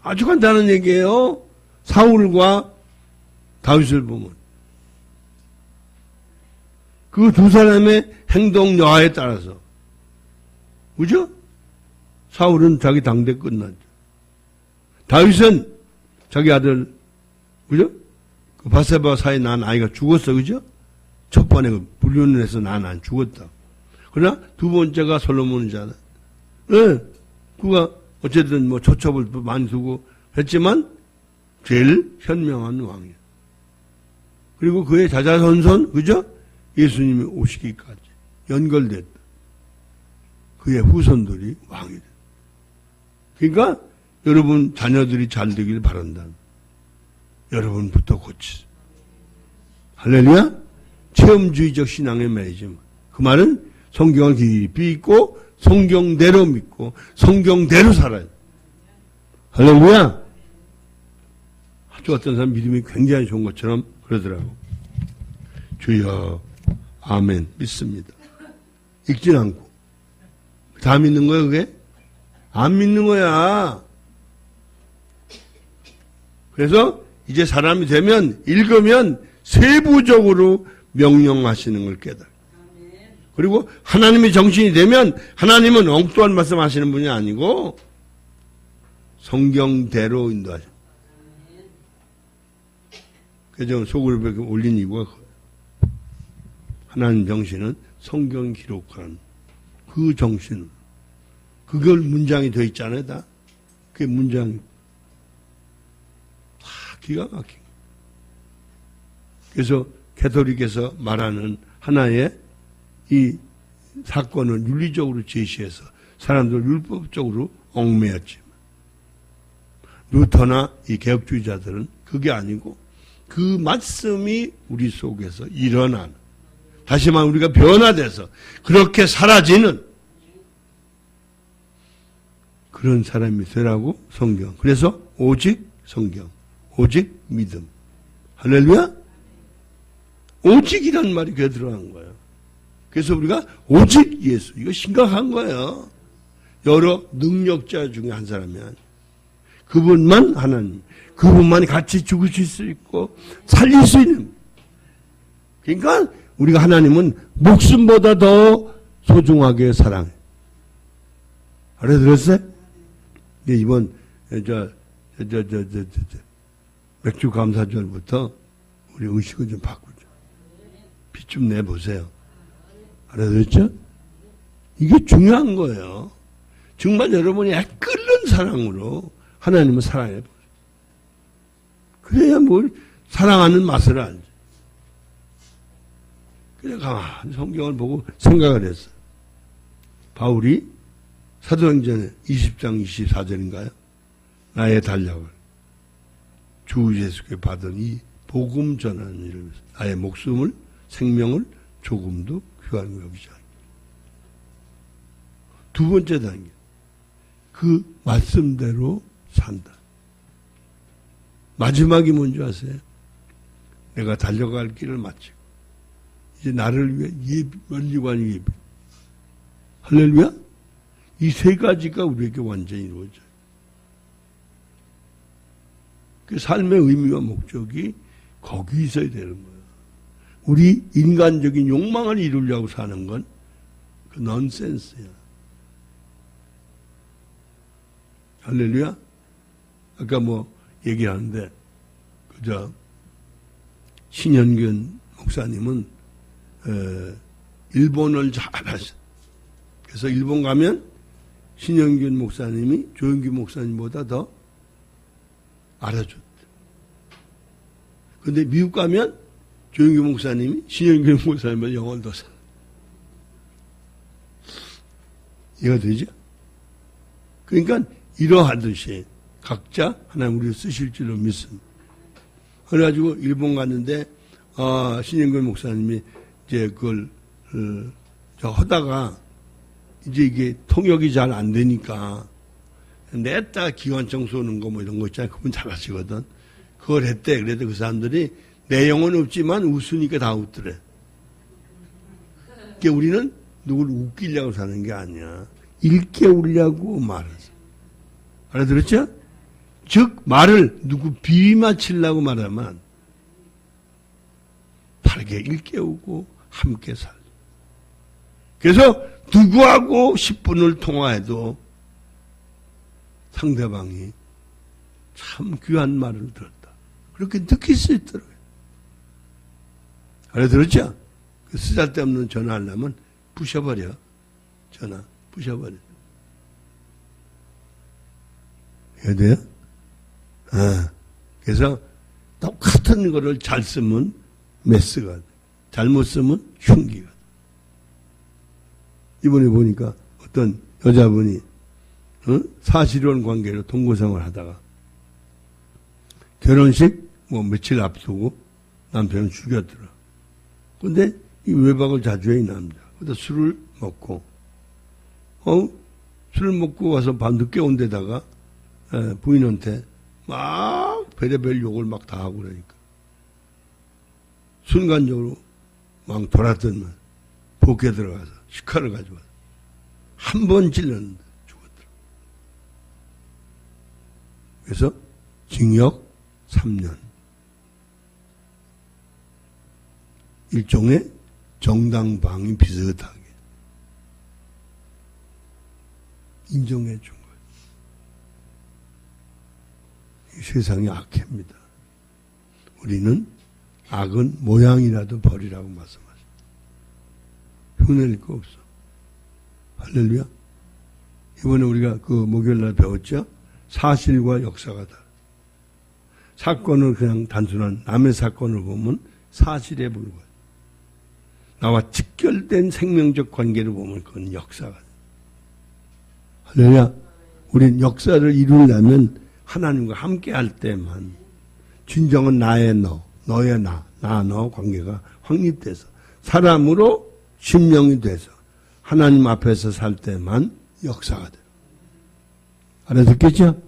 아주 간단한 얘기예요. 사울과 다윗을 보면 그 두 사람의 행동 여하에 따라서, 그죠? 사울은 자기 당대 끝났죠. 다윗은 자기 아들, 그죠? 그 바세바 사이에 난 아이가 죽었어, 그죠? 첫 번에 그 불륜을 해서 난 안 죽었다. 그러나 두 번째가 솔로몬이잖아. 그가 어쨌든 뭐 초첩을 많이 두고 했지만 제일 현명한 왕이야. 그리고 그의 자자손손, 그죠? 예수님이 오시기까지 연결됐다. 그의 후손들이 왕이 됐다. 그러니까 여러분 자녀들이 잘 되길 바란다. 여러분부터 고치세요. 할렐루야? 체험주의적 신앙에 매이지. 그 말은 성경을 깊이 읽고 성경대로 믿고 성경대로 살아요. 할렐루야? 아주 어떤 사람 믿음이 굉장히 좋은 것처럼 그러더라고. 주여 아멘 믿습니다. 읽진 않고 다 믿는 거야 그게? 안 믿는 거야. 그래서 이제 사람이 되면 읽으면 세부적으로 명령하시는 걸 깨달아. 그리고 하나님의 정신이 되면 하나님은 엉뚱한 말씀 하시는 분이 아니고 성경대로 인도하셔. 그래서 속을 이렇게 올린 이유가 하나님 정신은 성경 기록한 그 정신, 그걸 문장이 되어 있잖아요, 다. 그게 문장이 다 기가 막힌. 그래서 가톨릭에서 말하는 하나의 이 사건을 윤리적으로 제시해서 사람들 율법적으로 얽매였지만 루터나 이 개혁주의자들은 그게 아니고 그 말씀이 우리 속에서 일어나는, 다시 말하면 우리가 변화돼서 그렇게 사라지는 그런 사람이 되라고 성경. 그래서 오직 성경, 오직 믿음. 할렐루야? 오직이란 말이 그에 들어간 거예요. 그래서 우리가 오직 예수, 이거 심각한 거예요. 여러 능력자 중에 한 사람이 아니에요. 그분만 하나님, 그분만이 같이 죽으실 수 있고 살릴 수 있는. 그러니까 우리가 하나님은 목숨보다 더 소중하게 사랑해. 알아들었어요? 이번 맥주 감사절부터 우리 의식을 좀 바꾸죠. 피 좀 내보세요. 알아들었죠? 이게 중요한 거예요. 정말 여러분이 끓는 사랑으로 하나님을 사랑해 보세요. 그래야 뭘 사랑하는 맛을 알죠. 그래 가만히 성경을 보고 생각을 했어. 바울이 사도행전 20장 24절인가요? 나의 달력을 주 예수께 받은 이 복음 전하는 일을 위해서 나의 목숨을 생명을 조금도 귀한 거 여기지 않게. 두 번째 단계, 그 말씀대로 산다. 마지막이 뭔지 아세요? 내가 달려갈 길을 마치고 이제 나를 위해 면류관 예비. 할렐루야? 이 세 가지가 우리에게 완전히 이루어져요. 그 삶의 의미와 목적이 거기 있어야 되는 거예요. 우리 인간적인 욕망을 이루려고 사는 건 그 넌센스야. 할렐루야? 아까 뭐 얘기하는데 그저 신현균 목사님은 일본어를 잘 하셔. 그래서 일본 가면 신현균 목사님이 조영규 목사님보다 더 알아줬대. 근데 미국 가면 조영규 목사님이 신현균 목사님보다 영어를 더 잘해. 이해가 되죠? 그러니까 이러하듯이 각자 하나님 우리를 쓰실 줄로 믿습니다. 그래가지고 일본 갔는데 신현균 목사님이 이제 그걸 하다가 이제 이게 통역이 잘 안 되니까 냈다 기관총 쏘는 거 뭐 이런 거 있잖아요. 그분 잘하시거든. 그걸 했대. 그래도 그 사람들이 내용은 없지만 웃으니까 다 웃더래. 그러니까 우리는 누굴 웃기려고 사는 게 아니야. 일깨우려고 말하지. 알아들었죠? 즉 말을 누구 비맞추려고 말하면 바르게 일깨우고 함께 살자. 그래서 누구하고 10분을 통화해도 상대방이 참 귀한 말을 들었다. 그렇게 느낄 수 있더라고요. 알아들었죠? 그 쓰잘데없는 전화하려면 부셔버려. 전화 부셔버려. 이해돼요? 그래서 똑같은 거를 잘 쓰면 메스가 돼. 잘못 쓰면 흉기가 돼. 이번에 보니까 어떤 여자분이 사실혼 관계로 동거생활을 하다가 결혼식 뭐 며칠 앞두고 남편을 죽였더라. 근데 이 외박을 자주 해, 이 남자. 근데 술을 먹고 술을 먹고 와서 밤 늦게 온 데다가 부인한테 막 별의별 욕을 막 다 하고 그러니까 순간적으로 막 돌아들면 복에 들어가서 식칼을 가져와서 한 번 찔렀는데 죽었더라. 그래서 징역 3년. 일종의 정당방위 비슷하게 인정해 준 거예요. 이 세상이 악해입니다. 우리는 악은 모양이라도 버리라고 말씀하십니다. 흉내낼 거 없어. 할렐루야. 이번에 우리가 그 목요일날 배웠죠? 사실과 역사가 다르다. 사건을 그냥 단순한 남의 사건을 보면 사실에 불과해. 나와 직결된 생명적 관계를 보면 그건 역사가 돼. 할렐루야. 우린 역사를 이루려면 하나님과 함께 할 때만 진정은 나의 너, 너의 나, 너 관계가 확립돼서 사람으로 심령이 돼서 하나님 앞에서 살 때만 역사가 돼요. 알아듣겠죠?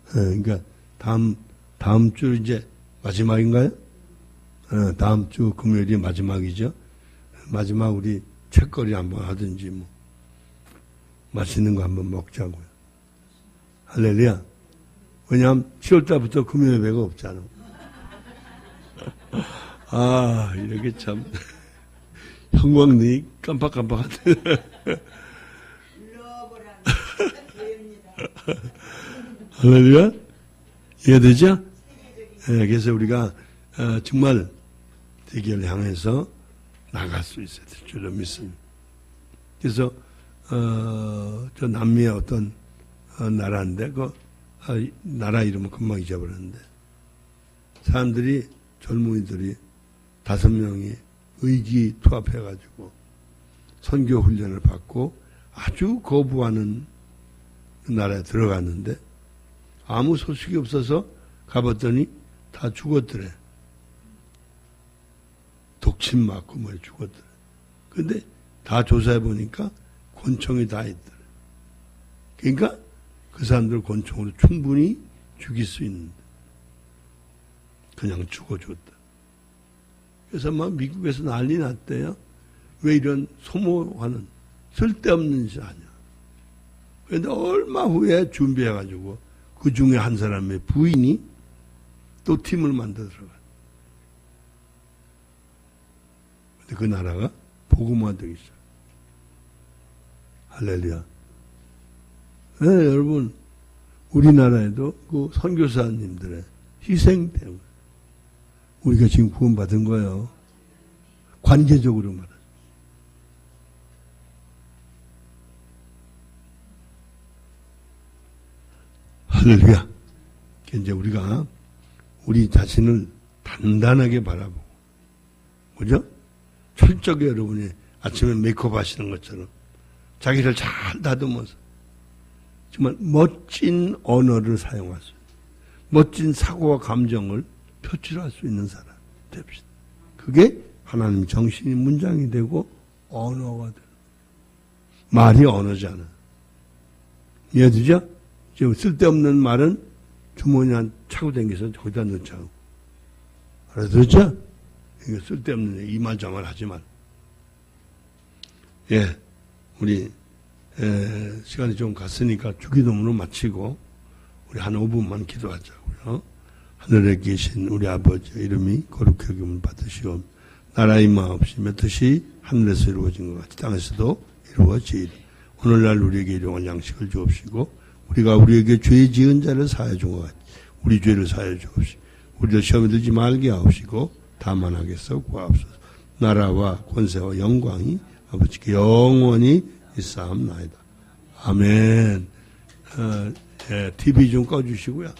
그러니까 다음 주 이제 마지막인가요? 다음 주 금요일이 마지막이죠. 마지막 우리 책거리 한번 하든지 뭐 맛있는 거 한번 먹자고요. 할렐루야. 왜냐하면 7월달부터 금요 예배가 없잖아. 이렇게 참 형광등이 깜빡깜빡하네. 할렐루야. 이해되죠? 그래서 우리가 정말 대결을 향해서 나갈 수 있어야 될 줄로 믿습니다. 그래서 저 남미의 어떤 나라인데 그 나라 이름은 금방 잊어버렸는데 사람들이 젊은이들이 5명이 의기투합해가지고 선교 훈련을 받고 아주 거부하는 나라에 들어갔는데 아무 소식이 없어서 가봤더니 다 죽었더래. 독침 맞고 뭐 죽었더래. 근데 다 조사해 보니까 권총이 다 있더래. 그러니까 그 사람들 권총으로 충분히 죽일 수 있는데 그냥 죽어줬다. 그래서 막 미국에서 난리 났대요. 왜 이런 소모하는 쓸데없는 짓 하냐. 그런데 얼마 후에 준비해가지고 그 중에 한 사람의 부인이 또 팀을 만들어 들어가. 근데 그 나라가 복음화되기 시작. 할렐루야. 네, 여러분, 우리나라에도 그 선교사님들의 희생 때문에 우리가 지금 구원받은 거예요. 관계적으로 말하죠. 할렐루야. 이제 우리가 우리 자신을 단단하게 바라보고, 그죠? 철저하게 여러분이 아침에 메이크업 하시는 것처럼 자기를 잘 다듬어서 정말 멋진 언어를 사용할 수 있는, 멋진 사고와 감정을 표출할 수 있는 사람 됩시다. 그게 하나님 정신이 문장이 되고 언어가 되는. 말이 언어잖아. 이해되죠? 지금 쓸데없는 말은 주머니 한 차고 다니면서 거기다 넣자고. 알아들었죠? 이거 쓸데없는 이 말 저 말 하지 말. 예, 우리 시간이 좀 갔으니까 주기도문으로 마치고 우리 한 5분만 기도하자고요. 하늘에 계신 우리 아버지 이름이 거룩히 여김을 받으시오. 나라의 마옵시 몇 뜻이 하늘에서 이루어진 것 같이 땅에서도 이루어지이다. 오늘날 우리에게 일용할 양식을 주옵시고 우리가 우리에게 죄 지은 자를 사하여 준 것 같이 우리 죄를 사하여 주옵시고 우리를 시험에 들지 말게 하옵시고 다만 하겠어 구하옵소서. 나라와 권세와 영광이 아버지께 영원히 있사옵나이다. 아멘. TV 좀 꺼주시고요.